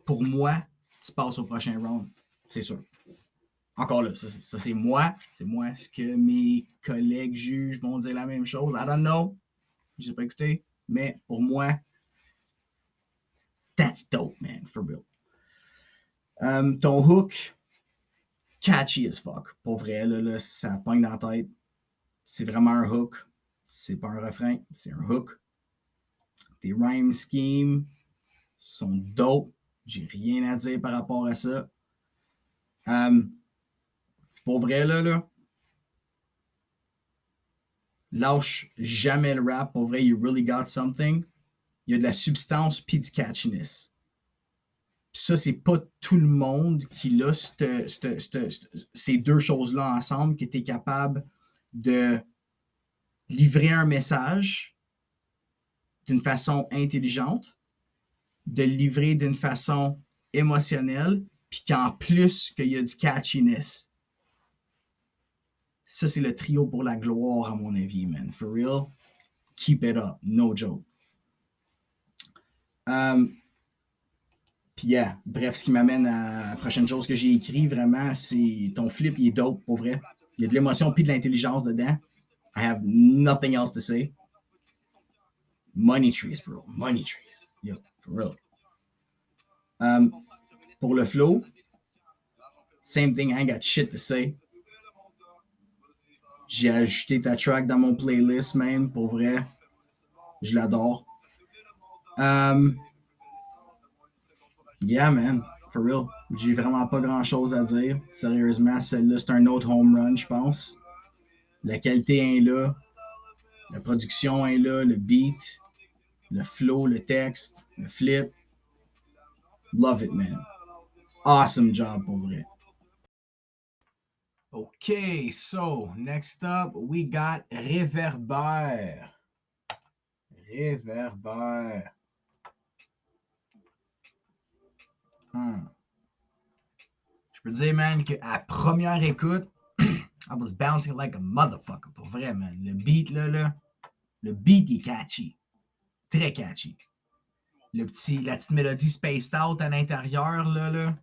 pour moi, tu passes au prochain round. C'est sûr. Encore là, ça c'est moi. C'est moi. Est-ce que mes collègues juges vont dire la même chose? I don't know. Je n'ai pas écouté. Mais pour moi, that's dope, man. For real. Ton hook, catchy as fuck. Pour vrai, là, ça pogne dans la tête. C'est vraiment un hook. C'est pas un refrain, c'est un hook. Tes rhyme schemes sont dope. J'ai rien à dire par rapport à ça. Pour vrai, là, lâche jamais le rap. Pour vrai, you really got something. Il y a de la substance puis du catchiness. Puis ça, c'est pas tout le monde qui a ces deux choses-là ensemble, qui était capable de livrer un message d'une façon intelligente, de le livrer d'une façon émotionnelle, puis qu'en plus, qu'il y a du catchiness. Ça, c'est le trio pour la gloire, à mon avis, man. For real, keep it up. No joke. Puis yeah, bref, ce qui m'amène à la prochaine chose que j'ai écrit, vraiment, c'est ton flip, il est dope, pour vrai. Il y a de l'émotion puis de l'intelligence dedans. I have nothing else to say. Money trees, bro. Money trees. Yo, for real. Pour le flow, same thing, I ain't got shit to say. J'ai ajouté ta track dans mon playlist même, pour vrai. Je l'adore. Yeah, man, for real. J'ai vraiment pas grand chose à dire. Sérieusement, celle-là, c'est un autre home run, je pense. La qualité est là. La production est là. Le beat, le flow, le texte, le flip. Love it, man. Awesome job, pour vrai. Okay, so next up, we got Réverbère. veux dire, man, qu'à première écoute, I was bouncing like a motherfucker, pour vrai, man. Le beat, là, le beat est catchy. Très catchy. La petite mélodie spaced out à l'intérieur, là.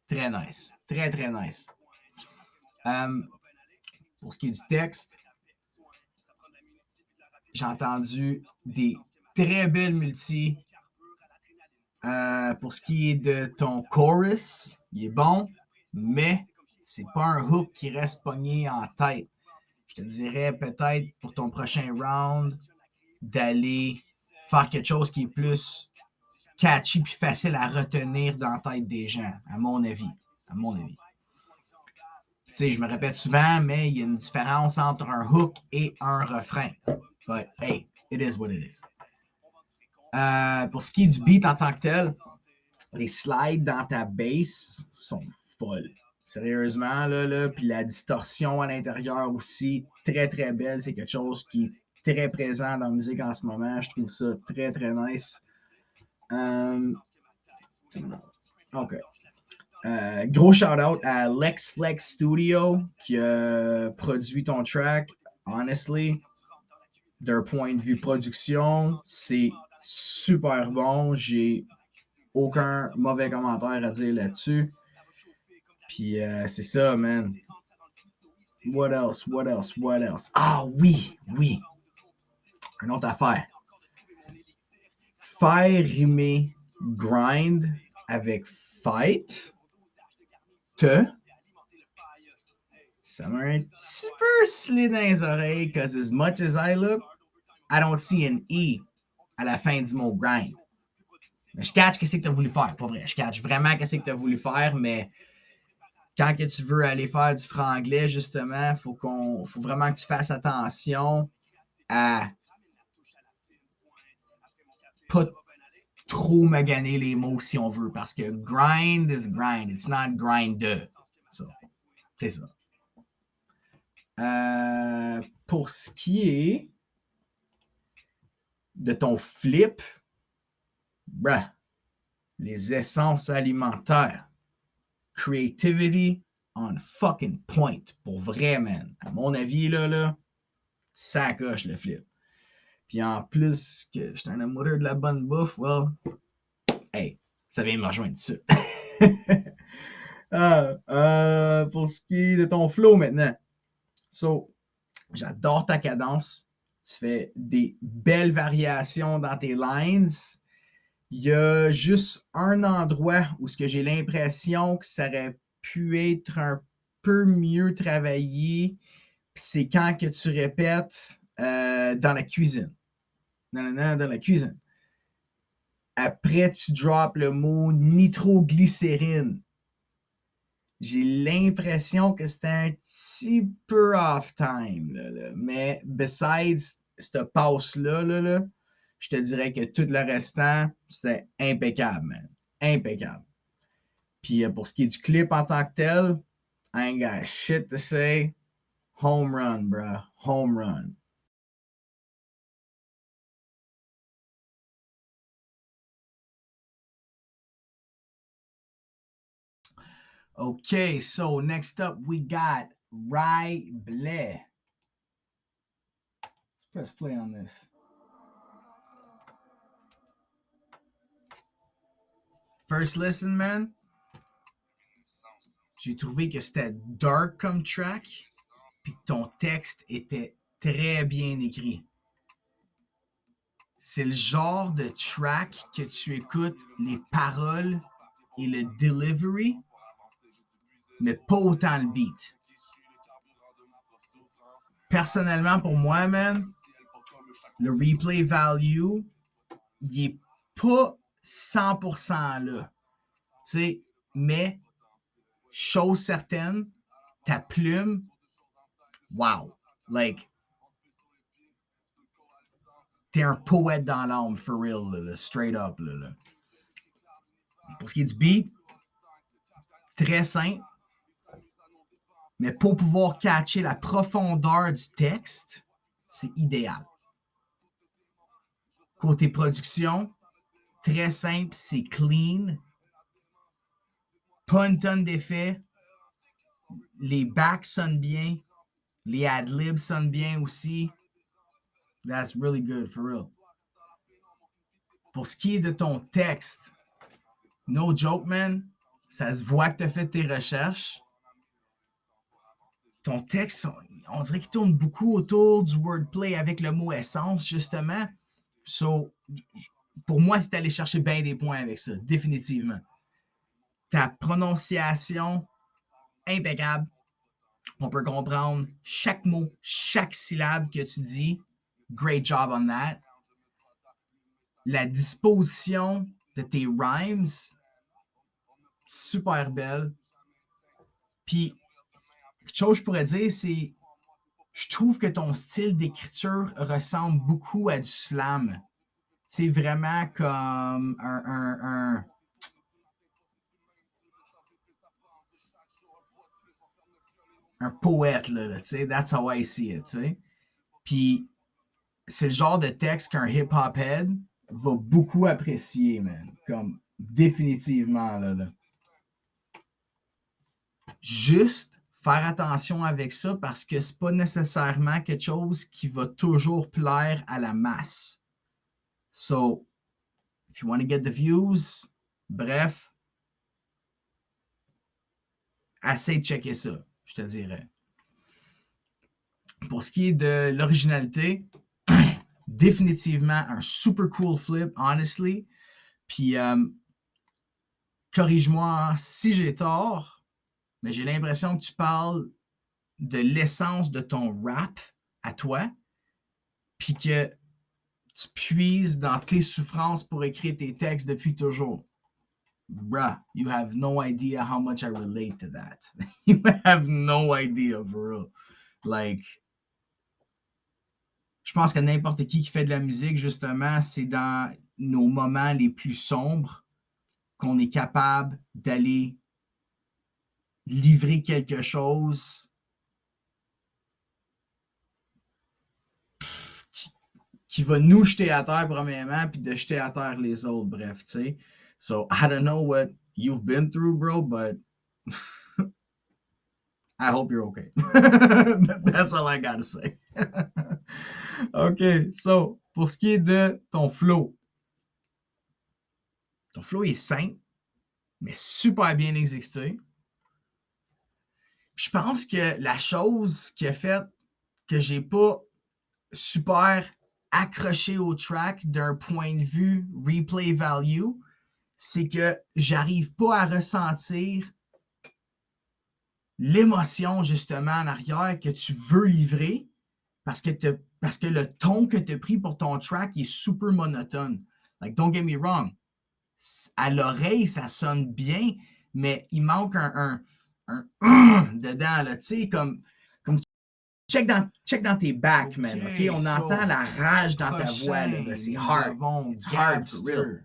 Très nice. Très, très nice. Pour ce qui est du texte, j'ai entendu des très belles multis. Pour ce qui est de ton chorus, il est bon, mais c'est pas un hook qui reste pogné en tête. Je te dirais peut-être pour ton prochain round d'aller faire quelque chose qui est plus catchy puis facile à retenir dans la tête des gens, à mon avis. À mon avis. Tu sais, je me répète souvent, mais il y a une différence entre un hook et un refrain. But hey, it is what it is. Pour ce qui est du beat en tant que tel, les slides dans ta bass sont folles. Sérieusement, là, puis la distorsion à l'intérieur aussi, très, très belle. C'est quelque chose qui est très présent dans la musique en ce moment. Je trouve ça très, très nice. OK. Gros shout-out à Lex Flex Studio qui a produit ton track. Honestly, d'un point de vue production, c'est super bon. J'ai aucun mauvais commentaire à dire là-dessus. Puis c'est ça, man. What else? Ah oui. Une autre affaire. Faire rimer grind avec fight, ça m'a un petit peu slid dans les oreilles, because as much as I look, I don't see an E à la fin du mot grind. Mais je catch qu'est-ce que tu as voulu faire, pas vrai. Je catch vraiment qu'est-ce que tu as voulu faire, mais quand que tu veux aller faire du franglais, justement, faut vraiment que tu fasses attention à pas trop maganer les mots si on veut, parce que grind is grind, it's not grind. So, c'est ça. Pour ce qui est de ton flip, les essences alimentaires, creativity on fucking point, pour vrai, man. À mon avis, là, ça coche le flip. Puis en plus que j'étais un amoureux de la bonne bouffe, well, hey, ça vient me rejoindre dessus. Pour ce qui est de ton flow maintenant. So, j'adore ta cadence. Tu fais des belles variations dans tes lines. Il y a juste un endroit où ce que j'ai l'impression que ça aurait pu être un peu mieux travaillé, c'est quand que tu répètes dans la cuisine. Non, dans la cuisine. Après, tu drops le mot nitroglycérine. J'ai l'impression que c'était un petit peu off-time. Là. Mais besides cette passe-là, je te dirais que tout le restant, c'était impeccable, man. Impeccable. Puis pour ce qui est du clip en tant que tel, I ain't got shit to say. Home run, bro. Home run. Okay, so next up we got Rye Bleh. Let's press play on this. First listen, man. J'ai trouvé que c'était dark comme track, puis que ton texte était très bien écrit. C'est le genre de track que tu écoutes les paroles et le delivery, mais pas autant le beat. Personnellement, pour moi, man, le replay value, il est pas 100% là. Tu sais, mais, chose certaine, ta plume, wow. Like, t'es un poète dans l'âme, for real, là, straight up. Là. Pour ce qui est du beat, très simple, mais pour pouvoir catcher la profondeur du texte, c'est idéal. Côté production, très simple, c'est clean. Pas une tonne d'effets. Les backs sonnent bien. Les ad-libs sonnent bien aussi. That's really good, for real. Pour ce qui est de ton texte, no joke, man, ça se voit que tu as fait tes recherches. Ton texte, on dirait qu'il tourne beaucoup autour du wordplay avec le mot essence, justement. So, pour moi, c'est aller chercher bien des points avec ça, définitivement. Ta prononciation, impeccable. On peut comprendre chaque mot, chaque syllabe que tu dis. Great job on that. La disposition de tes rhymes, super belle. Puis, quelque chose que je pourrais dire, c'est je trouve que ton style d'écriture ressemble beaucoup à du slam. C'est vraiment comme un poète, là, tu sais. That's how I see it, tu sais. Puis, c'est le genre de texte qu'un hip-hop head va beaucoup apprécier, man. Comme, définitivement, là. Juste faire attention avec ça parce que c'est pas nécessairement quelque chose qui va toujours plaire à la masse. So, if you want to get the views, bref, assez de checker ça, je te dirais. Pour ce qui est de l'originalité, définitivement un super cool flip, honestly. Puis, corrige-moi si j'ai tort, mais j'ai l'impression que tu parles de l'essence de ton rap à toi, puis que tu puises dans tes souffrances pour écrire tes textes depuis toujours. Bruh, you have no idea how much I relate to that. You have no idea, for real. Like, je pense que n'importe qui fait de la musique, justement, c'est dans nos moments les plus sombres qu'on est capable d'aller livrer quelque chose qui va nous jeter à terre, premièrement, puis de jeter à terre les autres, bref, tu sais. So, I don't know what you've been through, bro, but I hope you're okay. That's all I gotta say. OK, so, pour ce qui est de ton flow est simple, mais super bien exécuté. Je pense que la chose qui a fait que j'ai pas super accroché au track d'un point de vue replay value, c'est que j'arrive pas à ressentir l'émotion justement en arrière que tu veux livrer parce que le ton que tu as pris pour ton track est super monotone. Like, don't get me wrong. À l'oreille, ça sonne bien, mais il manque un dedans, là, tu sais, comme check dans tes backs, man, OK? On entend la rage dans ta voix, là, c'est hard. It's hard, for real.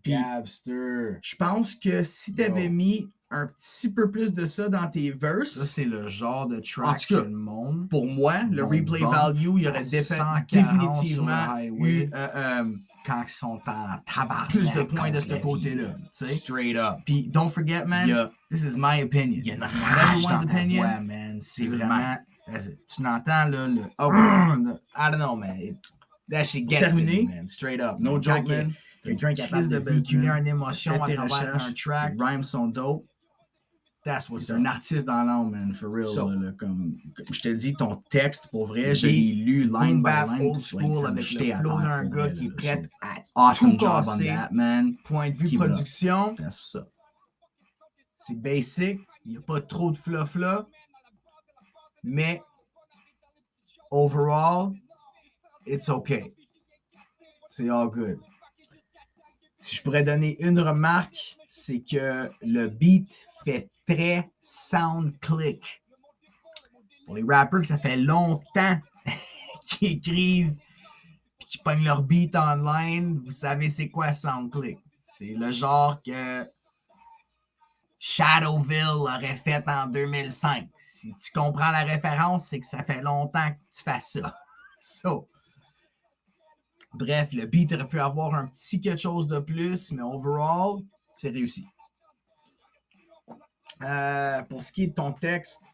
Gabster. Je pense que si tu avais mis un petit peu plus de ça dans tes verses, ça, c'est le genre de track que le monde, pour moi, le replay value, il y aurait définitivement eu quand ils sont en tabarnak. Plus de points de ce côté-là. Straight up. Puis, don't forget, man, this is my opinion. Il y a une rage dans ta voix, man. C'est vraiment... Tu n'entends, là, le... I don't know, man. That shit gets to me, man. Straight up. No joke, man. Quelqu'un qui est capable de véhiculer une émotion à travers un track. Les rhymes sont dope. That's what's up. C'est un artiste dans l'âme, man, for real. So, là, comme je te dis, ton texte, pour vrai, je l'ai lu line by line. Old school avec le flow d'un gars qui est prêt à tout casser. That, man. Point de vue Keep production, that's what's up. C'est basic. Il n'y a pas trop de fluff là. Mais overall, it's okay. C'est all good. Si je pourrais donner une remarque, c'est que le beat fait très sound click. Pour les rappers que ça fait longtemps qu'ils écrivent et qu'ils pognent leur beat online, vous savez c'est quoi sound click. C'est le genre que Shadowville aurait fait en 2005. Si tu comprends la référence, c'est que ça fait longtemps que tu fais ça. So, bref, le beat aurait pu avoir un petit quelque chose de plus, mais overall, c'est réussi. Pour ce qui est de ton texte,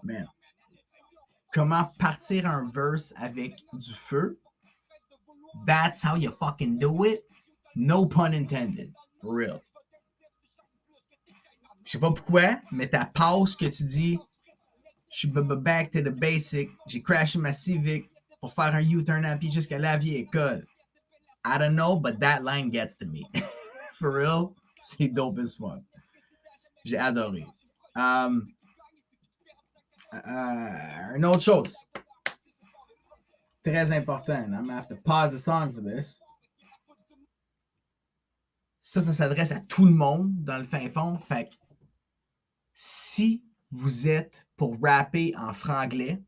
man, comment partir un verse avec du feu? That's how you fucking do it. No pun intended. For real. Je sais pas pourquoi, mais ta pause que tu dis, je suis back to the basic, j'ai crashé ma Civic pour faire un U-turn à pied jusqu'à la vieille école. I don't know, but that line gets to me. For real, c'est dope as fuck. J'ai adoré. Une autre chose. Très important. I'm gonna have to pause the song for this. Ça s'adresse à tout le monde dans le fin fond. Fait que si vous êtes pour rapper en franglais,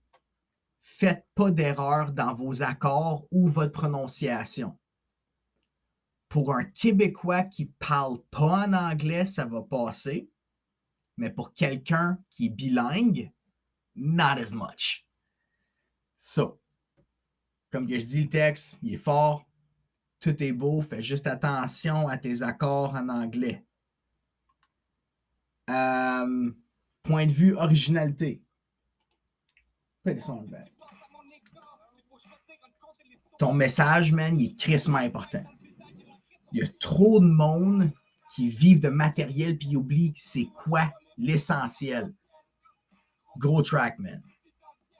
faites pas d'erreur dans vos accords ou votre prononciation. Pour un Québécois qui parle pas en anglais, ça va passer. Mais pour quelqu'un qui est bilingue, not as much. So, comme que je dis, le texte, il est fort, tout est beau, fais juste attention à tes accords en anglais. Point de vue originalité. Play the song back. Ton message, man, il est crissement important. Il y a trop de monde qui vivent de matériel puis ils oublient c'est quoi l'essentiel. Gros track, man.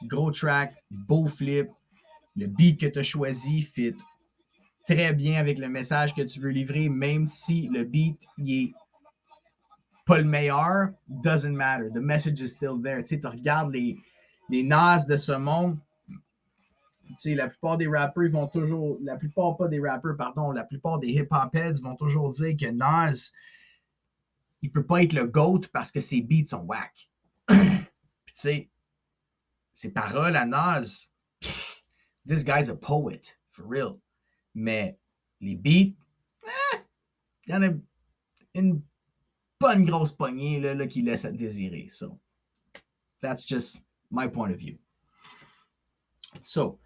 Gros track, beau flip. Le beat que tu as choisi fit très bien avec le message que tu veux livrer, même si le beat il est pas le meilleur, doesn't matter. The message is still there. Tu sais, tu regardes les Nas de ce monde, tu sais, la plupart des rappeurs vont toujours, la plupart des hip-hop heads vont toujours dire que Nas, il peut pas être le GOAT parce que ses beats sont whack. Puis tu sais, ses paroles à Nas, this guy's a poet, for real. Mais les beats, il y en a une bonne grosse poignée là, qui laisse à désirer. So, that's just my point of view. So,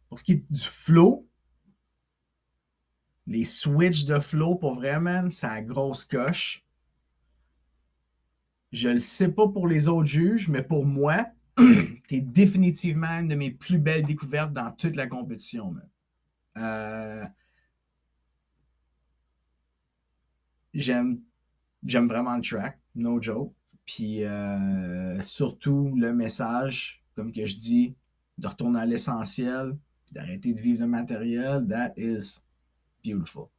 pour ce qui est du flow, les switches de flow, pour vraiment, c'est la grosse coche. Je le sais pas pour les autres juges, mais pour moi, t'es définitivement une de mes plus belles découvertes dans toute la compétition. J'aime vraiment le track, no joke. Puis surtout le message, comme que je dis, de retourner à l'essentiel, d'arrêter de vivre de matériel, that is beautiful.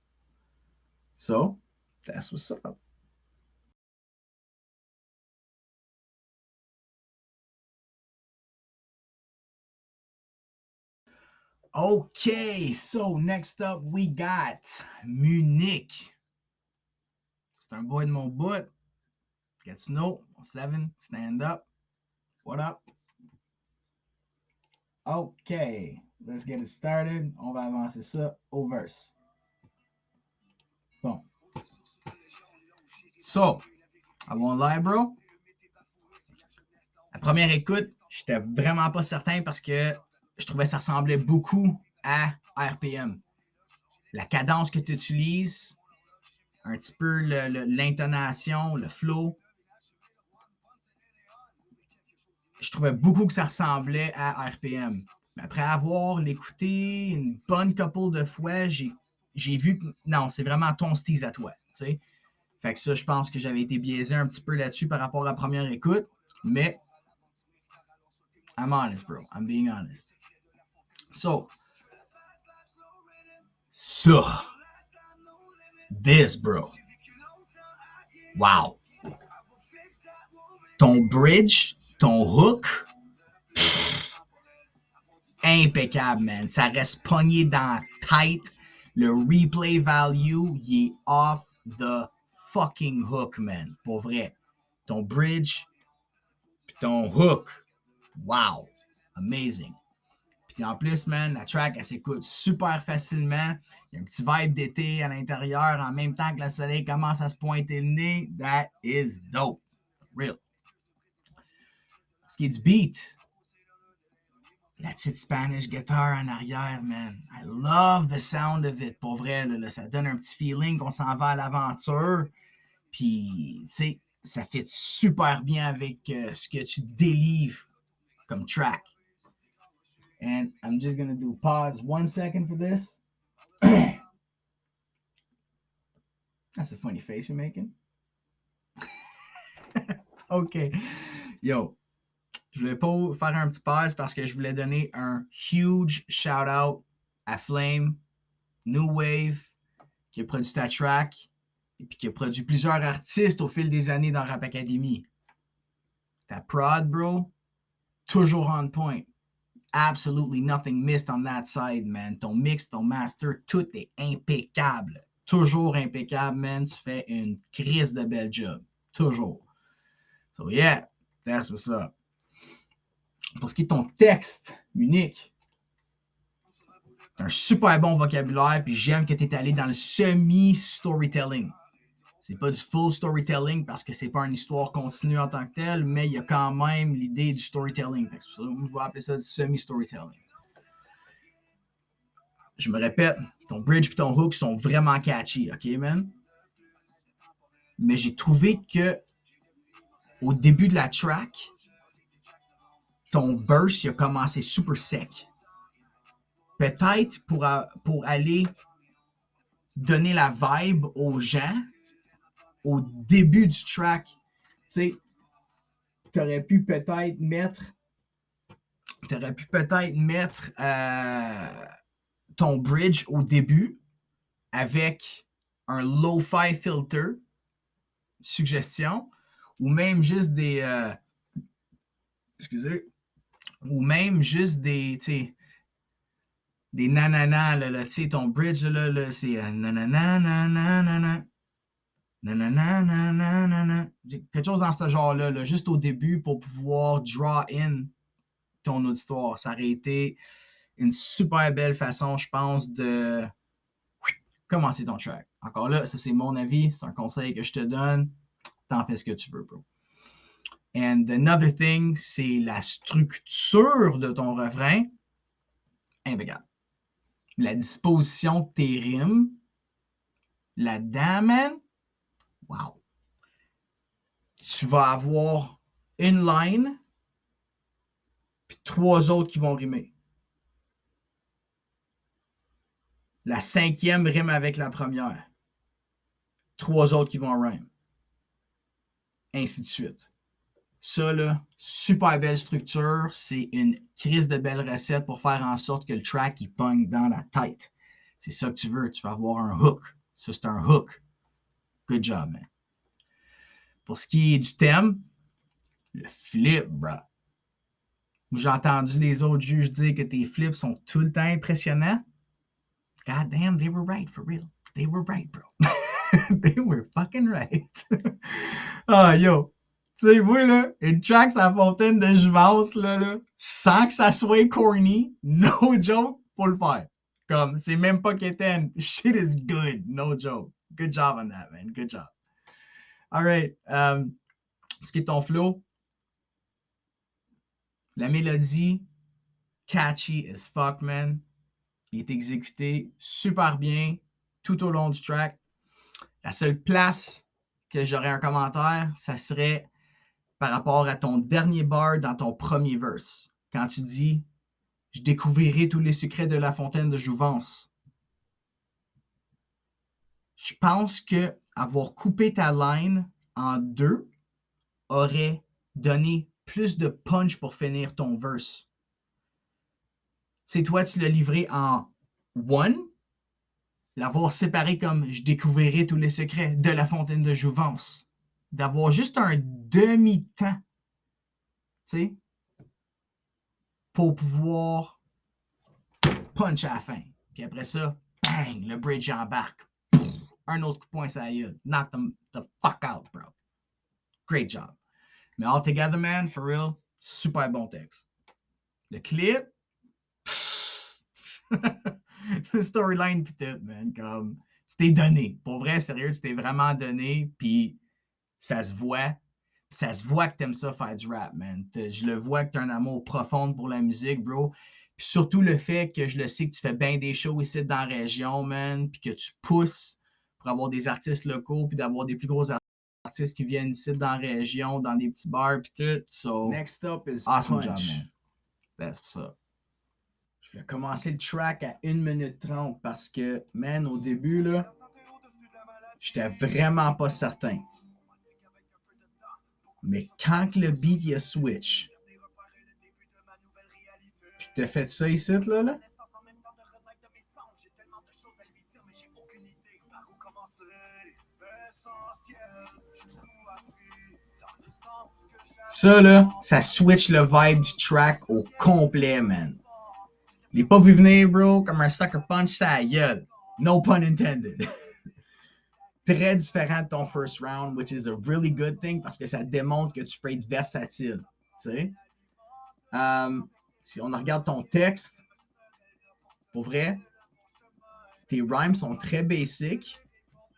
So, that's what's up. Okay, so next up we got Munich. C'est un boy de mon bout. Get Snow, 7, stand up. What up? Okay, let's get it started. On va avancer ça au verse. Bon. So, I won't lie, bro. La première écoute, j'étais vraiment pas certain parce que je trouvais que ça ressemblait beaucoup à RPM. La cadence que tu utilises, un petit peu l'intonation, le flow. Je trouvais beaucoup que ça ressemblait à RPM. Mais après avoir l'écouté une bonne couple de fois, j'ai vu que non, c'est vraiment ton style à toi. T'sais? Fait que ça, je pense que j'avais été biaisé un petit peu là-dessus par rapport à la première écoute. Mais I'm honest, bro. I'm being honest. So, this, bro. Wow. Ton bridge, ton hook, impeccable, man. Ça reste pogné dans la tête. Le replay value, il est off the fucking hook, man. Pour vrai. Ton bridge, puis ton hook. Wow. Amazing. Puis en plus, man, la track, elle s'écoute super facilement. Il y a un petit vibe d'été à l'intérieur en même temps que le soleil commence à se pointer le nez. That is dope. Real. Ce qui est du beat, la petite Spanish guitar en arrière, man. I love the sound of it. Pour vrai, là, ça donne un petit feeling qu'on s'en va à l'aventure. Puis, tu sais, ça fit super bien avec ce que tu délivres comme track. And I'm just gonna do pause 1 second for this. That's a funny face you're making. OK. Yo, je voulais pas faire un petit pause parce que je voulais donner un huge shout-out à Flame, New Wave, qui a produit ta track et puis qui a produit plusieurs artistes au fil des années dans Rap Academy. Ta prod, bro, toujours on point. Absolutely nothing missed on that side, man. Ton mix, ton master, tout est impeccable. Toujours impeccable, man. Tu fais une crise de bel job. Toujours. So yeah, that's what's up. Pour ce qui est de ton texte unique, t'as un super bon vocabulaire, puis j'aime que tu es allé dans le semi-storytelling. C'est pas du full storytelling parce que c'est pas une histoire continue en tant que telle, mais il y a quand même l'idée du storytelling. Je vais appeler ça du semi-storytelling. Je me répète, ton bridge et ton hook sont vraiment catchy, ok, man? Mais j'ai trouvé que au début de la track, ton verse il a commencé super sec. Peut-être pour aller donner la vibe aux gens au début du track, tu sais, t'aurais pu peut-être mettre ton bridge au début avec un lo-fi filter, suggestion, ou même juste des ou même juste des, tu sais, des nanana, là, tu sais, ton bridge, là, c'est nanana, nanana, nanana, quelque chose dans ce genre-là, là, juste au début pour pouvoir draw in ton auditoire. Ça aurait été une super belle façon, je pense, de commencer ton track. Encore là, ça c'est mon avis, c'est un conseil que je te donne. T'en fais ce que tu veux, bro. And another thing, c'est la structure de ton refrain. Impeccable. La disposition de tes rimes. Là-dedans, man. Wow. Tu vas avoir une line, puis 3 autres qui vont rimer. La 5e rime avec la première. 3 autres qui vont rhyme. Ainsi de suite. Ça, là, super belle structure. C'est une crise de belle recette pour faire en sorte que le track, il pogne dans la tête. C'est ça que tu veux. Tu vas avoir un hook. Ça, c'est un hook. Good job, man. Pour ce qui est du thème, le flip, bro. J'ai entendu les autres juges dire que tes flips sont tout le temps impressionnants. God damn, they were right, for real. They were right, bro. They were fucking right. Ah, yo. Tu sais, moi, là, une track à la fontaine de Jouvence, là, sans que ça soit corny, no joke, faut le faire. Comme, c'est même pas quétaine. Shit is good, no joke. Good job on that, man. Good job. All right. Ce qui est ton flow, la mélodie, catchy as fuck, man. Il est exécuté super bien tout au long du track. La seule place que j'aurais un commentaire, ça serait par rapport à ton dernier bar dans ton premier verse. Quand tu dis « Je découvrirai tous les secrets de la fontaine de Jouvence ». Je pense que avoir coupé ta line en 2 aurait donné plus de punch pour finir ton verse. Tu sais, toi, tu l'as livré en 1, l'avoir séparé comme « Je découvrirai tous les secrets de la fontaine de Jouvence ». D'avoir juste un demi-temps, tu sais, pour pouvoir punch à la fin. Puis après ça, bang, le bridge embarque. Un autre coup de poing, ça y est. Knock them the fuck out, bro. Great job. Mais all together, man, for real, super bon texte. Le clip, le storyline pis tout, man, comme, tu t'es donné. Pour vrai, sérieux, tu t'es vraiment donné, puis ça se voit. Ça se voit que t'aimes ça faire du rap, man. Je le vois que t'as un amour profond pour la musique, bro. Puis surtout le fait que je le sais que tu fais bien des shows ici dans la région, man, puis que tu pousses pour avoir des artistes locaux, puis d'avoir des plus gros artistes artistes qui viennent ici dans la région, dans des petits bars pis tout. So, Next up is awesome Punch. job, man. That's what's up. Je vais commencer le track à 1 minute 30 parce que, man, au début, là, j'étais vraiment pas certain. Mais quand le beat il a switch, puis t'as fait ça ici, là, ça, là, ça switch le vibe du track au complet, man. Je l'ai pas vu venir, bro, comme un sucker punch, ça gueule. No pun intended. Très différent de ton first round, which is a really good thing parce que ça démontre que tu peux être versatile. Tu sais? Si on regarde ton texte, pour vrai, tes rhymes sont très basic,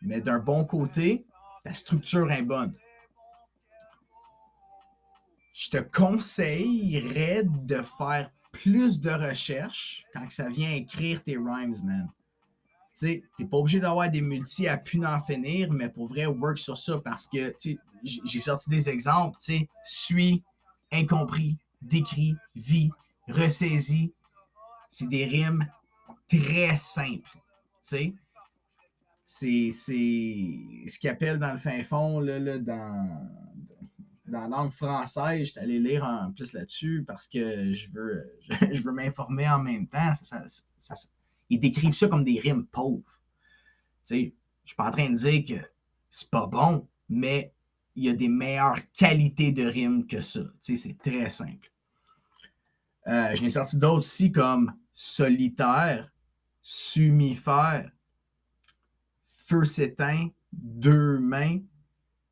mais d'un bon côté, ta structure est bonne. Je te conseillerais de faire plus de recherches quand ça vient à écrire tes rhymes, man. Tu sais, t'es pas obligé d'avoir des multis à pu n'en finir, mais pour vrai, work sur ça parce que, tu sais, j'ai sorti des exemples, tu sais, suis, incompris, décrit, vie, ressaisi. C'est des rimes très simples, tu sais. C'est ce qu'ils appellent dans le fin fond, là, dans la langue française, j'étais allé lire en plus là-dessus parce que je veux m'informer en même temps. Ils décrivent ça comme des rimes pauvres. Tu sais, je suis pas en train de dire que c'est pas bon, mais il y a des meilleures qualités de rimes que ça. Tu sais, c'est très simple. Je n'ai sorti d'autres aussi comme solitaire, sumifère, feu s'éteint, deux mains,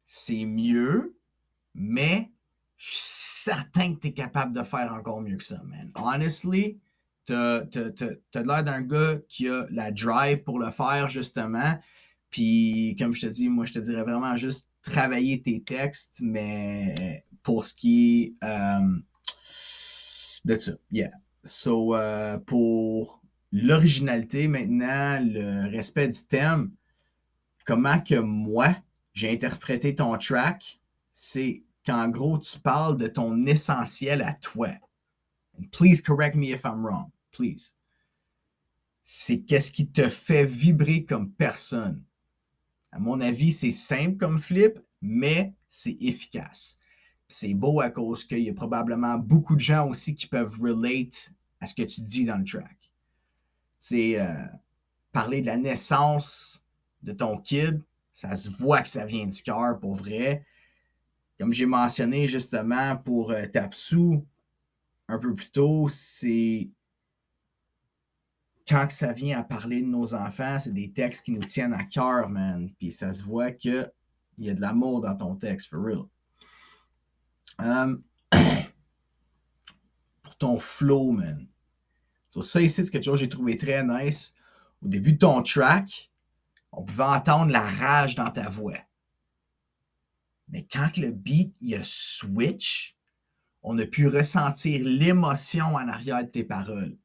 c'est mieux, mais je suis certain que tu es capable de faire encore mieux que ça, man. Honestly, t'as l'air d'un gars qui a la drive pour le faire, justement. Puis, comme je te dis, moi, je te dirais vraiment juste travailler tes textes, mais pour ce qui est de ça, yeah. So, pour l'originalité, maintenant, le respect du thème, comment que moi, j'ai interprété ton track, c'est qu'en gros, tu parles de ton essentiel à toi. And please correct me if I'm wrong. Please. C'est qu'est-ce qui te fait vibrer comme personne. À mon avis, c'est simple comme flip, mais c'est efficace. C'est beau à cause qu'il y a probablement beaucoup de gens aussi qui peuvent relate à ce que tu dis dans le track. C'est parler de la naissance de ton kid, ça se voit que ça vient du cœur pour vrai. Comme j'ai mentionné justement pour Tapsu un peu plus tôt, c'est quand que ça vient à parler de nos enfants, c'est des textes qui nous tiennent à cœur, man. Puis ça se voit qu'il y a de l'amour dans ton texte, for real. Pour ton flow, man. So, ça ici, c'est quelque chose que j'ai trouvé très nice. Au début de ton track, on pouvait entendre la rage dans ta voix. Mais quand le beat il a switch, on a pu ressentir l'émotion en arrière de tes paroles.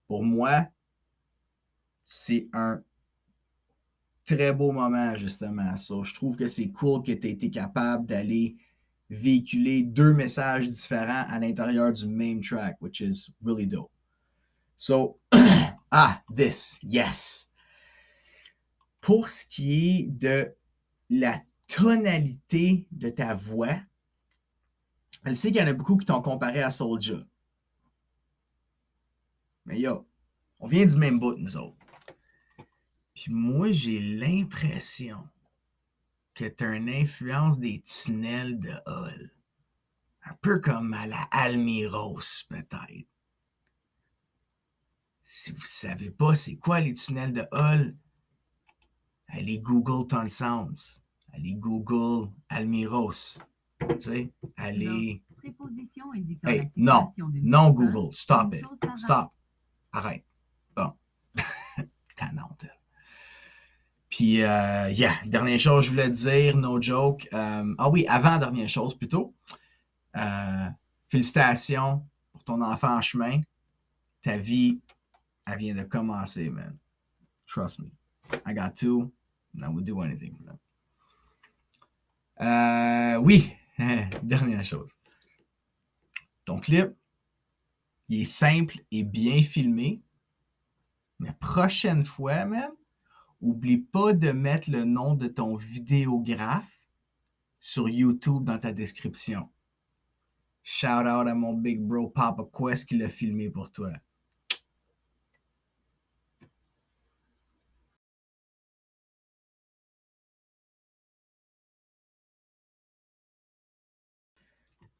Pour moi, c'est un très beau moment, justement. So, je trouve que c'est cool que tu aies été capable d'aller véhiculer deux messages différents à l'intérieur du même track, which is really dope. So, this, yes. Pour ce qui est de la tonalité de ta voix, je sais qu'il y en a beaucoup qui t'ont comparé à Soulja. Mais yo, on vient du même bout, nous autres. Puis moi, j'ai l'impression que tu as une influence des tunnels de Hull. Un peu comme à la Almiros, peut-être. Si vous ne savez pas c'est quoi les tunnels de Hull, allez Google Ton Sounds. Allez Google Almiros. Tu sais, allez... Hey, non Google. Stop it. Stop. Arrête. Bon. Tannante. Puis, dernière chose, je voulais te dire, no joke. Avant dernière chose, plutôt. Félicitations pour ton enfant en chemin. Ta vie, elle vient de commencer, man. Trust me. I got two, and I would do anything for them. Oui, dernière chose. Ton clip, il est simple et bien filmé. Mais prochaine fois, man, oublie pas de mettre le nom de ton vidéographe sur YouTube dans ta description. Shout out à mon big bro Papa Quest qui l'a filmé pour toi.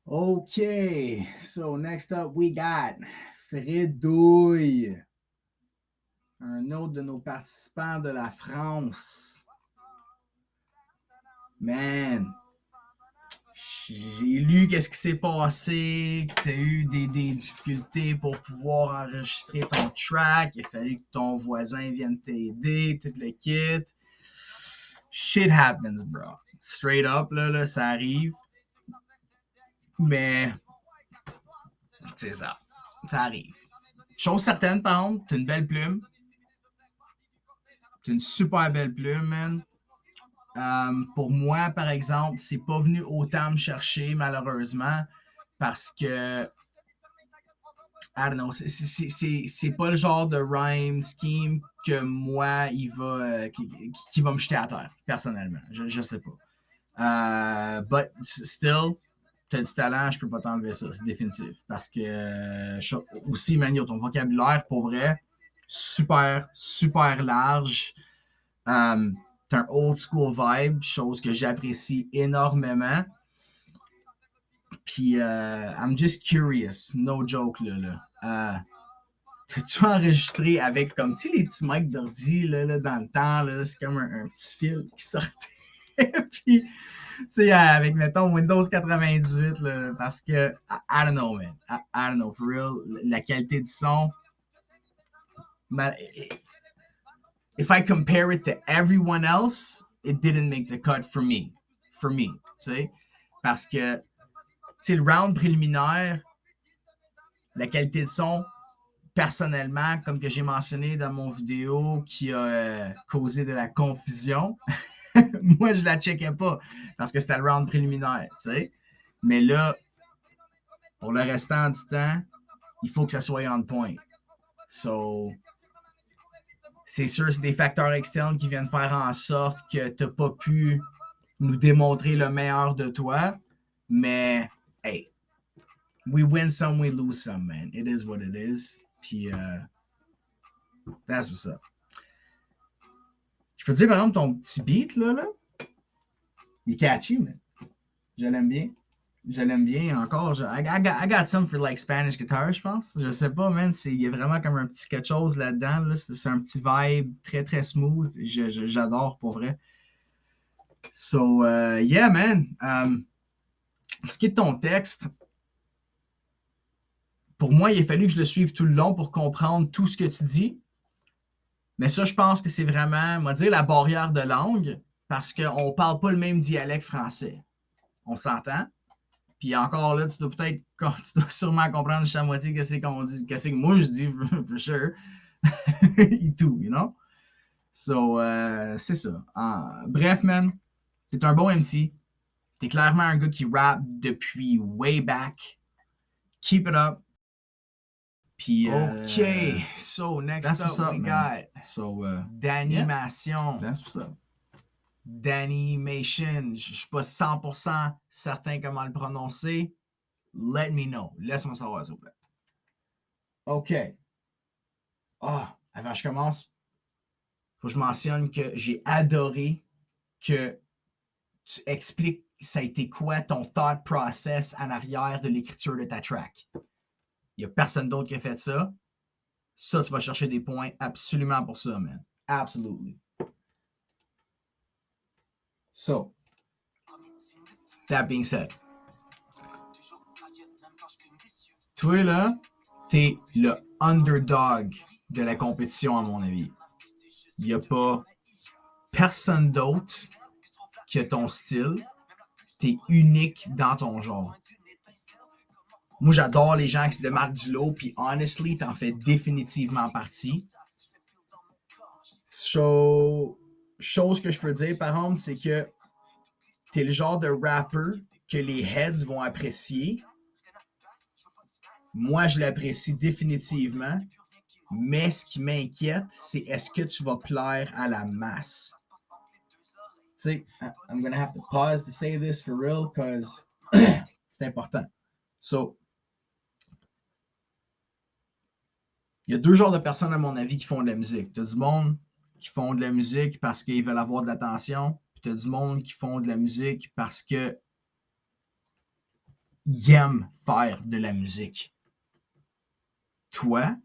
Okay, so next up we got Fredouille, un autre de nos participants de la France. Man, j'ai lu qu'est-ce qui s'est passé, que tu as eu des difficultés pour pouvoir enregistrer ton track, il a fallu que ton voisin vienne t'aider, tout le kit. Shit happens, bro. Straight up, là ça arrive. Mais, c'est ça. Ça arrive. Chose certaine, par contre, t'as une belle plume. T'as une super belle plume, man. Pour moi, par exemple, c'est pas venu autant me chercher, malheureusement, parce que, I don't know, c'est pas le genre de rhyme scheme que moi, qui va me jeter à terre, personnellement. Je sais pas. But still, t'as du talent, je peux pas t'enlever ça, c'est définitif. Parce que, aussi, man, ton vocabulaire, pour vrai, super, super large. T'as un old school vibe, chose que j'apprécie énormément. Puis, I'm just curious, no joke, là. T'as-tu enregistré avec, comme, tu sais, les petits mics d'ordi, là, dans le temps, là, c'est comme un petit fil qui sortait. Puis, tu sais, avec, mettons, Windows 98, là, parce que, I don't know, man. I don't know, for real, la qualité du son. If I compare it to everyone else, it didn't make the cut for me. For me, tu sais. Parce que, tu sais, le round préliminaire, la qualité de son, personnellement, comme que j'ai mentionné dans mon vidéo qui a causé de la confusion, moi, je la checkais pas parce que c'était le round préliminaire, tu sais. Mais là, pour le restant du temps, il faut que ça soit on point. So, c'est sûr, c'est des facteurs externes qui viennent faire en sorte que tu n'as pas pu nous démontrer le meilleur de toi. Mais, hey, we win some, we lose some, man. It is what it is. Puis, that's what's up. Je peux te dire, par exemple, ton petit beat, là, il est catchy, man. Je l'aime bien. Je l'aime bien encore. I got some for like Spanish guitar, je pense. Je sais pas, man. Il y a vraiment comme un petit quelque chose là-dedans. Là. C'est un petit vibe très, très smooth. J'adore pour vrai. So, yeah, man. Ce qui est de ton texte, pour moi, il a fallu que je le suive tout le long pour comprendre tout ce que tu dis. Mais ça, je pense que c'est vraiment, on va dire, la barrière de langue parce qu'on ne parle pas le même dialecte français. On s'entend? Puis encore là, tu dois sûrement comprendre jusqu'à moitié qu'est-ce qu'on dit, qu'est-ce que moi je dis, for sure. Et tout, you know? So, c'est ça. Bref, man, t'es un bon MC. T'es clairement un gars qui rappe depuis way back. Keep it up. Puis, OK. So, next up, we got Danimation. That's what's up. Danimation. Je suis pas 100% certain comment le prononcer. Let me know. Laisse-moi savoir, s'il vous plaît. OK. Avant que je commence, faut que je mentionne que j'ai adoré que tu expliques ça a été quoi ton thought process en arrière de l'écriture de ta track. Il n'y a personne d'autre qui a fait ça. Ça, tu vas chercher des points absolument pour ça, man. Absolutely. So, that being said, toi, là, t'es le underdog de la compétition, à mon avis. Il n'y a pas personne d'autre qui a ton style. T'es unique dans ton genre. Moi, j'adore les gens qui se démarquent du lot, puis honestly, t'en fais définitivement partie. Chose que je peux dire, par exemple, c'est que t'es le genre de rapper que les heads vont apprécier. Moi, je l'apprécie définitivement. Mais ce qui m'inquiète, c'est est-ce que tu vas plaire à la masse? Tu sais, I'm gonna have to pause to say this for real, because c'est important. So, il y a deux genres de personnes, à mon avis, qui font de la musique. Tu as du monde qui font de la musique parce qu'ils veulent avoir de l'attention. Puis tu as du monde qui font de la musique parce qu'ils aiment faire de la musique. Toi,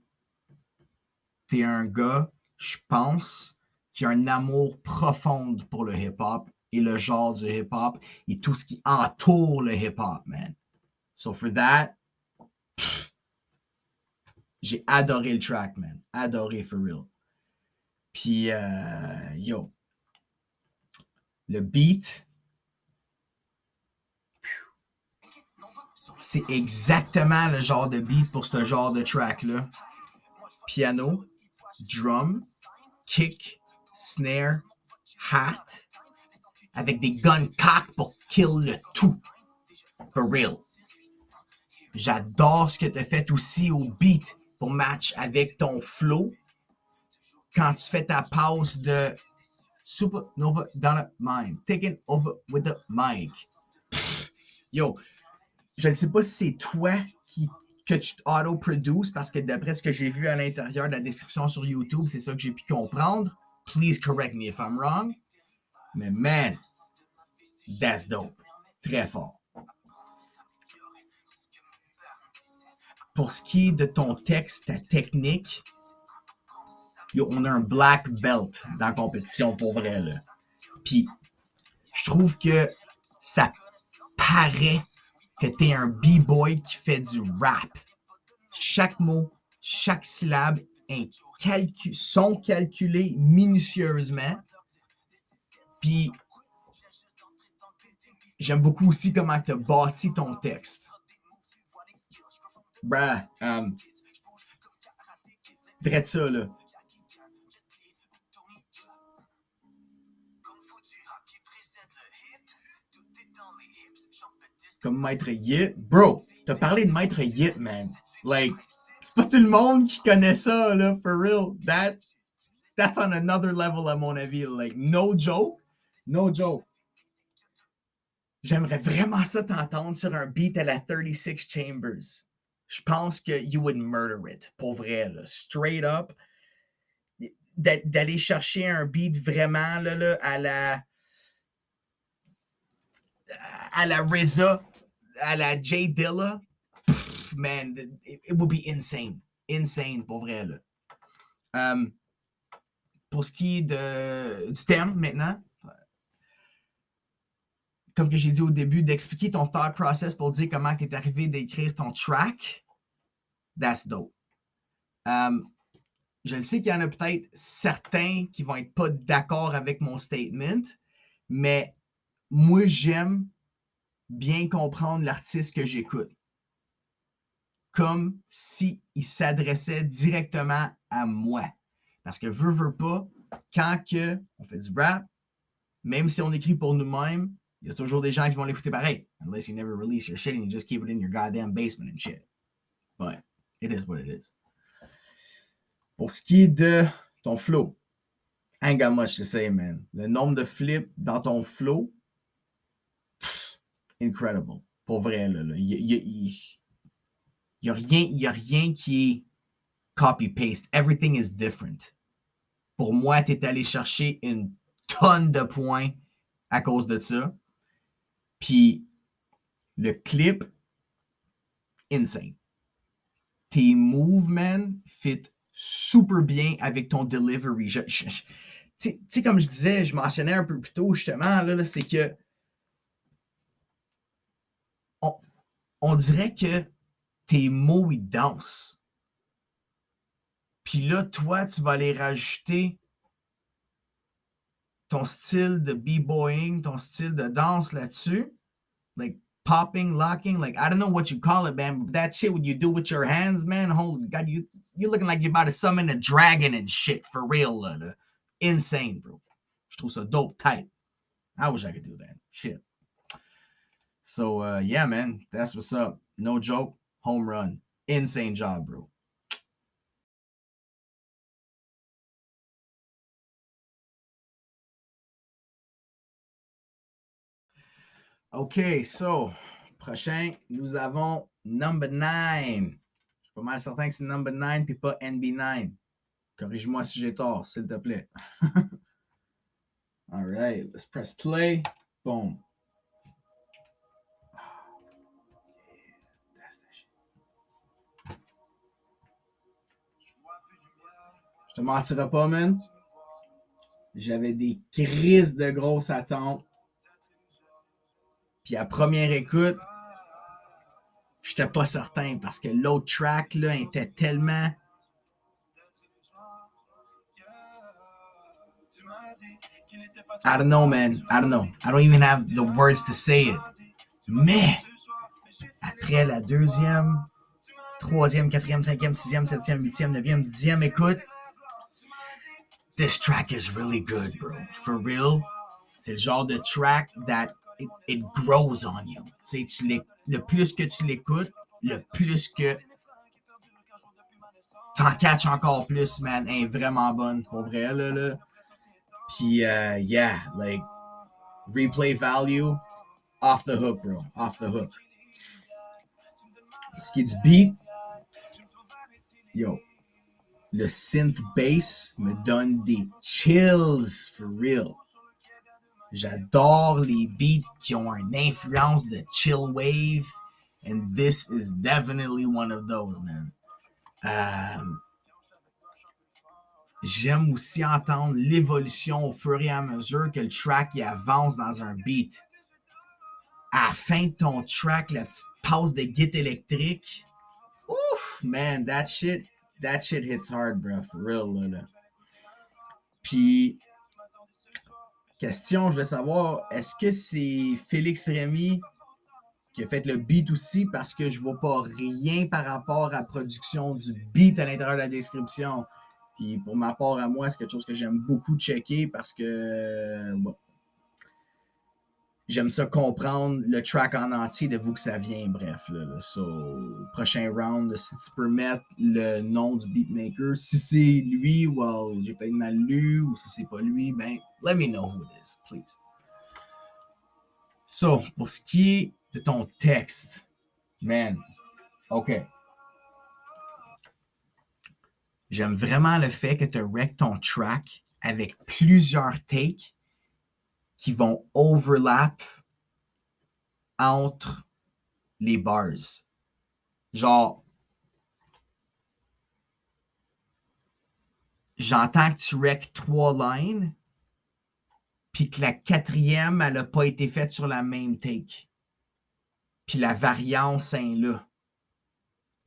t'es un gars, je pense, qui a un amour profond pour le hip-hop et le genre du hip-hop et tout ce qui entoure le hip-hop, man. So for that, j'ai adoré le track, man. Adoré, for real. Puis, yo, le beat, c'est exactement le genre de beat pour ce genre de track-là. Piano, drum, kick, snare, hat, avec des gun cock pour kill le tout. For real. J'adore ce que tu as fait aussi au beat pour match avec ton flow. Quand tu fais ta pause de Supernova dans le mind, taking over with the mic. Yo, je ne sais pas si c'est toi que tu auto-produces, parce que d'après ce que j'ai vu à l'intérieur de la description sur YouTube, c'est ça que j'ai pu comprendre. Please correct me if I'm wrong. Mais man, that's dope. Très fort. Pour ce qui est de ton texte, ta technique, yo, on a un black belt dans la compétition pour vrai, là. Puis, je trouve que ça paraît que t'es un b-boy qui fait du rap. Chaque mot, chaque syllabe sont calculés minutieusement. Puis, j'aime beaucoup aussi comment tu as bâti ton texte. Bruh, drette ça, là. Comme Maître Yip. Bro, t'as parlé de Maître Yip, man. Like, c'est pas tout le monde qui connaît ça, là, for real. That's on another level, à mon avis. Like, no joke. No joke. J'aimerais vraiment ça t'entendre sur un beat à la 36 Chambers. Je pense que you would murder it, pour vrai, là. Straight up. D'aller chercher un beat vraiment là, à la RZA, à la J Dilla, man, it would be insane. Insane, pour vrai, là. Pour ce qui est du thème, maintenant, comme que j'ai dit au début, d'expliquer ton thought process pour dire comment tu es arrivé d'écrire ton track, that's dope. Je sais qu'il y en a peut-être certains qui vont être pas d'accord avec mon statement, mais moi, j'aime bien comprendre l'artiste que j'écoute. Comme s'il s'adressait directement à moi. Parce que veux pas, quand on fait du rap, même si on écrit pour nous-mêmes, il y a toujours des gens qui vont l'écouter pareil. Unless you never release your shit and you just keep it in your goddamn basement and shit. But it is what it is. Pour ce qui est de ton flow, I ain't got much to say, man. Le nombre de flips dans ton flow, incredible. Pour vrai, là. Il y a rien qui est copy-paste. Everything is different. Pour moi, tu es allé chercher une tonne de points à cause de ça. Puis, le clip, insane. Tes moves, man, fit super bien avec ton delivery. Tu sais, comme je disais, je mentionnais un peu plus tôt, justement, là c'est que on dirait que tes mots, ils dansent. Puis là, toi, tu vas aller rajouter ton style de b-boying, ton style de danse là-dessus. Like, popping, locking, like, I don't know what you call it, man, but that shit what you do with your hands, man, holy God, you're looking like you're about to summon a dragon and shit, for real, insane, bro. Je trouve ça dope, tight. I wish I could do that, shit. So, yeah, man, that's what's up. No joke, home run. Insane job, bro. OK, so, prochain, nous avons number 9. Je suis pas mal certain que c'est number 9 puis pas NB9. Corrige-moi si j'ai tort, s'il te plaît. All right, let's press play. Boom. Je te mentirai pas, man. J'avais des crises de grosses attentes. Puis à première écoute, j'étais pas certain parce que l'autre track là était tellement. I don't know, man. I don't know. I don't even have the words to say it. Mais après la deuxième, troisième, quatrième, cinquième, sixième, septième, huitième, neuvième, dixième écoute, this track is really good, bro. For real. C'est le genre de track that it grows on you. Tu sais, le plus que tu l'écoutes, le plus que t'en catches encore plus, man. Elle est vraiment bonne, pour vrai, là. Puis, yeah, like, replay value, off the hook, bro. Off the hook. Ce qui est du beat, yo, le synth bass me donne des chills, for real. J'adore les beats qui ont une influence de chill wave, and this is definitely one of those, man. J'aime aussi entendre l'évolution au fur et à mesure que le track il avance dans un beat. À la fin de ton track, la petite pause de guitare électrique, ouf, man, that shit hits hard, bro, for real, là. Puis, question, je veux savoir, est-ce que c'est Félix Rémy qui a fait le beat aussi parce que je vois pas rien par rapport à la production du beat à l'intérieur de la description. Puis pour ma part à moi, c'est quelque chose que j'aime beaucoup checker parce que bon, j'aime ça comprendre le track en entier de vous que ça vient, bref. Là. So, prochain round, si tu peux mettre le nom du beatmaker, si c'est lui, well, j'ai peut-être mal lu, ou si c'est pas lui, ben, let me know who it is, please. So, pour ce qui est de ton texte, man, OK. J'aime vraiment le fait que tu rec ton track avec plusieurs takes qui vont overlap entre les bars. Genre, j'entends que tu rec 3 lines, puis que la quatrième, elle n'a pas été faite sur la même take. Puis la variance est là.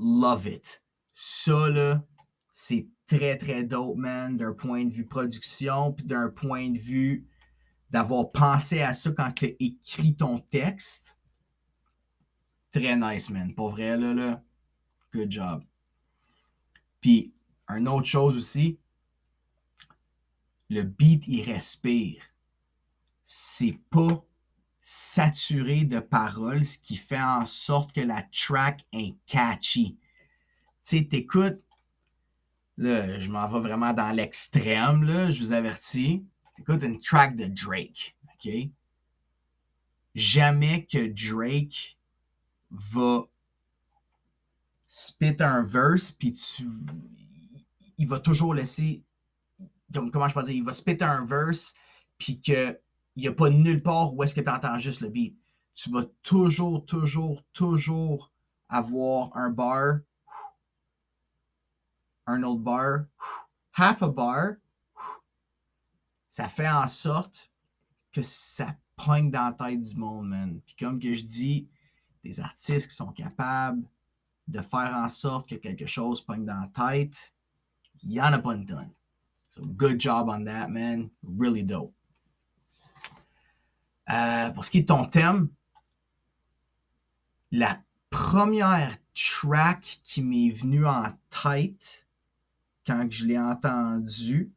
Love it. Ça, là, c'est très, très dope, man, d'un point de vue production, puis d'un point de vue d'avoir pensé à ça quand tu as écrit ton texte. Très nice, man. Pour vrai, là, good job. Puis, une autre chose aussi, le beat, il respire. C'est pas saturé de paroles, ce qui fait en sorte que la track est catchy. Tu sais, t'écoutes, là, je m'en vais vraiment dans l'extrême, là, je vous avertis. T'écoutes une track de Drake, OK? Jamais que Drake va spit un verse, puis il va toujours laisser, comment je peux dire, il va spit un verse, puis qu'il n'y a pas nulle part où est-ce que tu entends juste le beat. Tu vas toujours, toujours, toujours avoir un bar, un autre bar, half a bar. Ça fait en sorte que ça pogne dans la tête du monde, man. Puis comme que je dis, des artistes qui sont capables de faire en sorte que quelque chose pogne dans la tête, il n'y en a pas une tonne. So good job on that, man. Really dope. Pour ce qui est de ton thème, la première track qui m'est venue en tête quand je l'ai entendue,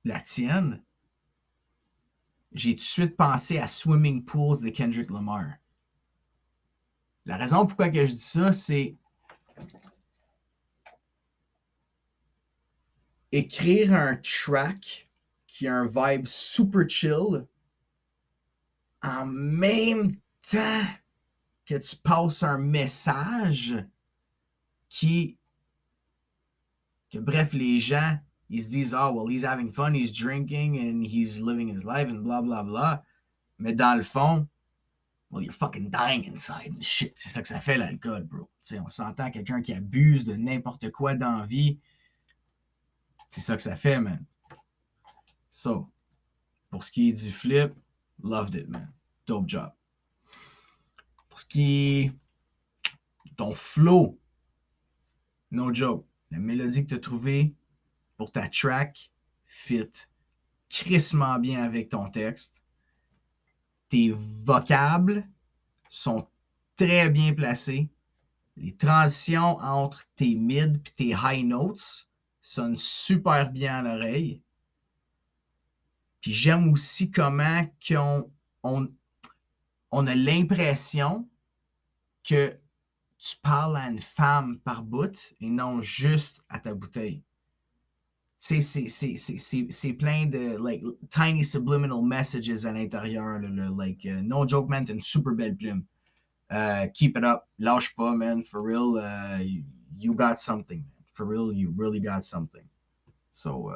la tienne, j'ai tout de suite pensé à Swimming Pools de Kendrick Lamar. La raison pourquoi que je dis ça, c'est écrire un track qui a un vibe super chill en même temps que tu passes un message que bref, les gens, ils se disent, oh, well, he's having fun, he's drinking, and he's living his life, and blah, blah, blah. Mais dans le fond, well, you're fucking dying inside and shit. C'est ça que ça fait, l'alcool, bro. T'sais, on s'entend quelqu'un qui abuse de n'importe quoi dans la vie. C'est ça que ça fait, man. So, pour ce qui est du flip, loved it, man. Dope job. Pour ce qui est ton flow, no joke. La mélodie que tu as trouvée pour ta track fit crissement bien avec ton texte. Tes vocables sont très bien placés. Les transitions entre tes mid et tes high notes sonnent super bien à l'oreille. Puis j'aime aussi comment on a l'impression que tu parles à une femme par bout et non juste à ta bouteille. Tu sais, c'est plein de like, tiny subliminal messages à l'intérieur. Like, no joke, man, t'as une super belle plume. Keep it up. Lâche pas, man. For real, you got something. For real, you really got something. So,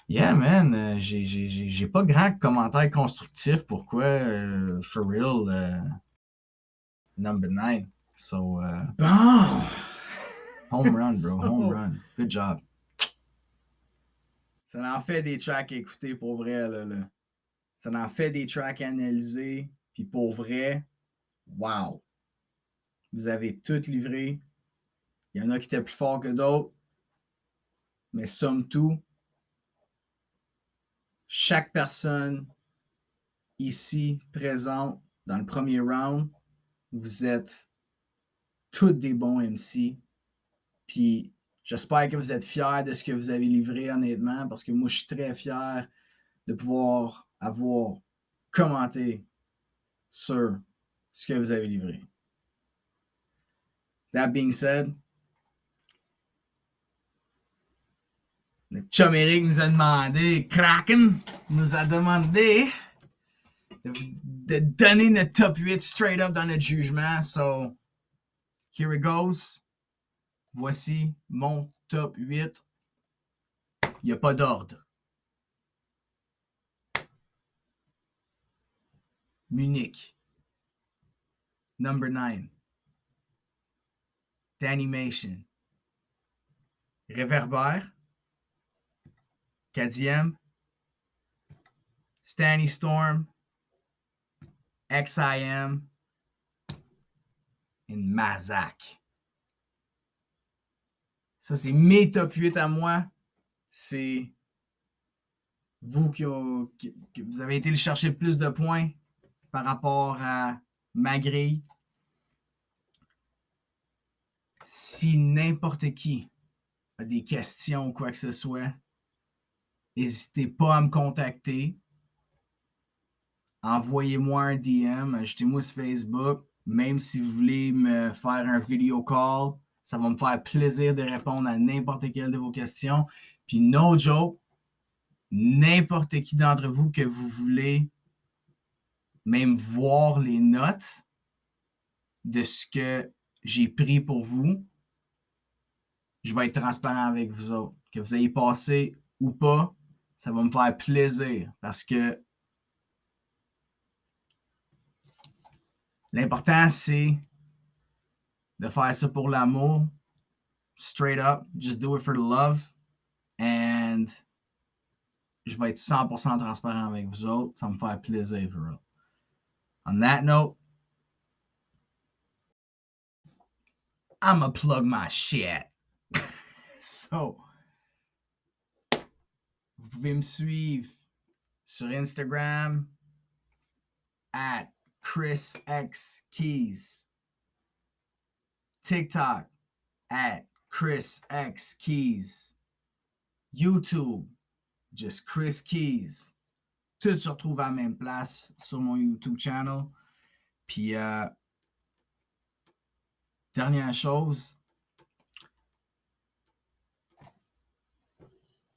yeah, man, j'ai pas grand commentaire constructif pourquoi, for real, number 9. So, Bon! Home run, bro. Home run. Good job. Ça en fait des tracks à écouter pour vrai, là. Ça en fait des tracks à analyser. Puis pour vrai, wow. Vous avez tout livré. Il y en a qui étaient plus forts que d'autres. Mais somme toute, chaque personne ici présente dans le premier round, vous êtes tous des bons MC. Puis j'espère que vous êtes fiers de ce que vous avez livré, honnêtement, parce que moi, je suis très fier de pouvoir avoir commenté sur ce que vous avez livré. That being said, notre chum Eric nous a demandé, Kraken nous a demandé de donner notre top 8 straight up dans notre jugement. So, here it goes. Voici mon top 8. Il n'y a pas d'ordre. Munich. Number 9. D'animation. Réverbère. 4e. Stanny Storm. XIM. Et Mazak. Ça, c'est mes top 8 à moi. C'est vous qui vous avez été le chercher plus de points par rapport à ma grille. Si n'importe qui a des questions ou quoi que ce soit, n'hésitez pas à me contacter. Envoyez-moi un DM, ajoutez-moi sur Facebook. Même si vous voulez me faire un video call, ça va me faire plaisir de répondre à n'importe quelle de vos questions. Puis no joke, n'importe qui d'entre vous que vous voulez même voir les notes de ce que j'ai pris pour vous, je vais être transparent avec vous autres. Que vous ayez passé ou pas, ça va me faire plaisir parce que l'important, c'est de faire ça pour l'amour. Straight up, just do it for the love. And je vais être 100% transparent avec vous autres. Ça va me faire plaisir, for real. On that note, I'ma plug my shit. So, vous pouvez me suivre sur Instagram at Chris X Keys. TikTok at Chris X Keys. YouTube, just Chris Keys. tout se retrouve à la même place sur mon YouTube channel. Puis, dernière chose,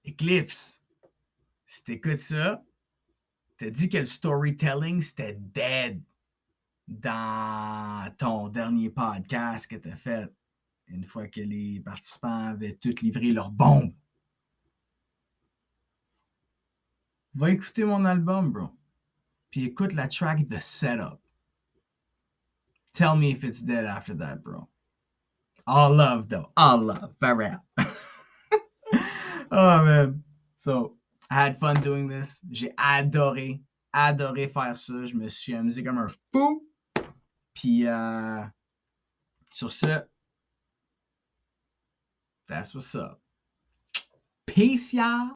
Eclipse, si t'écoutes ça, t'as dit que le storytelling, c'était dead dans ton dernier podcast que t'as fait, une fois que les participants avaient tous livré leurs bombes. Va écouter mon album, bro. Puis écoute la track The Setup. Tell me if it's dead after that, bro. All love, though. All love. For real. Oh, man. So, I had fun doing this. J'ai adoré faire ça. Je me suis amusé comme un fou. Puis, sur ce, that's what's up. Peace, y'all.